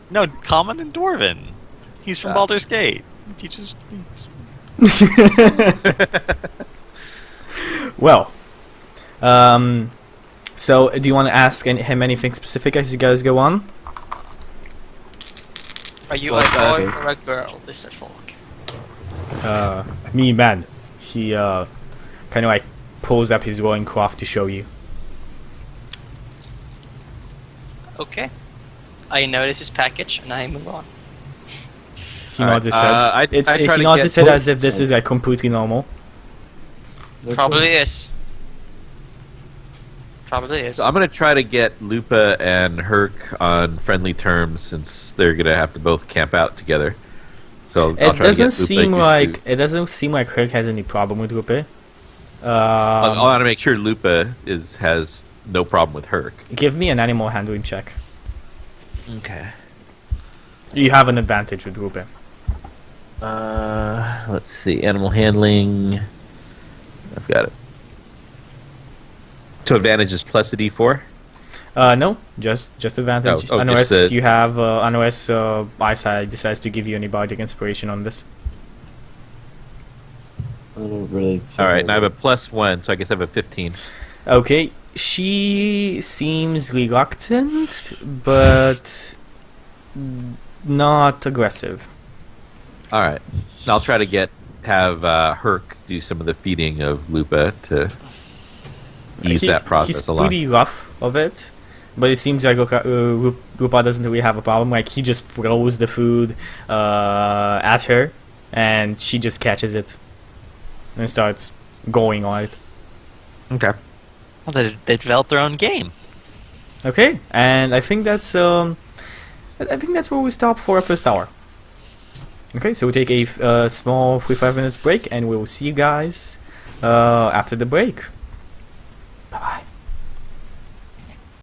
[SPEAKER 4] No, common and Dwarven. He's from
[SPEAKER 3] Ah.
[SPEAKER 4] Baldur's Gate. He teaches.
[SPEAKER 1] Well, so do you want to ask him anything specific as you guys go on?
[SPEAKER 5] Are you
[SPEAKER 3] Well,
[SPEAKER 5] a boy or a girl, lizard folk?
[SPEAKER 1] Me man. He kind of like pulls up his loincloth to show you.
[SPEAKER 5] Okay. I notice his package and I move on.
[SPEAKER 1] He nods his head.
[SPEAKER 3] I try
[SPEAKER 1] He
[SPEAKER 3] to
[SPEAKER 1] nods
[SPEAKER 3] get
[SPEAKER 1] his head
[SPEAKER 2] both
[SPEAKER 1] as if this is like completely normal.
[SPEAKER 5] Probably is. Probably is.
[SPEAKER 3] So I'm gonna try to get Lupa and Herc on friendly terms since they're gonna have to both camp out together. So I'll
[SPEAKER 1] It
[SPEAKER 3] try to get
[SPEAKER 1] doesn't
[SPEAKER 3] Lupa
[SPEAKER 1] seem
[SPEAKER 3] used
[SPEAKER 1] like
[SPEAKER 3] to-
[SPEAKER 1] Herc has any problem with Rupe.
[SPEAKER 3] I want to make sure Lupa has no problem with Herc.
[SPEAKER 1] Give me an animal handling check.
[SPEAKER 3] Okay.
[SPEAKER 1] You have an advantage with Rupe.
[SPEAKER 3] Let's see. Animal handling. I've got it. To advantage is plus a d4.
[SPEAKER 1] No, just advantage. Unless
[SPEAKER 3] just
[SPEAKER 1] you have unless eyesight decides to give you any bardic inspiration on this.
[SPEAKER 2] I don't really. think
[SPEAKER 3] All right, and I have a
[SPEAKER 2] would.
[SPEAKER 3] +1, so I guess I have a 15.
[SPEAKER 1] Okay, she seems reluctant, but not aggressive.
[SPEAKER 3] All right, and I'll try to have Herc do some of the feeding of Lupa to ease that process
[SPEAKER 1] he's
[SPEAKER 3] along.
[SPEAKER 1] pretty rough of it, but it seems like Lupa doesn't really have a problem. Like, he just throws the food at her, and she just catches it and starts going on it.
[SPEAKER 3] Okay.
[SPEAKER 4] Well, they developed their own game.
[SPEAKER 1] Okay, and I think that's where we stop for our first hour. Okay, so we take a small 3-5 minutes break, and we will see you guys after the break. Bye bye.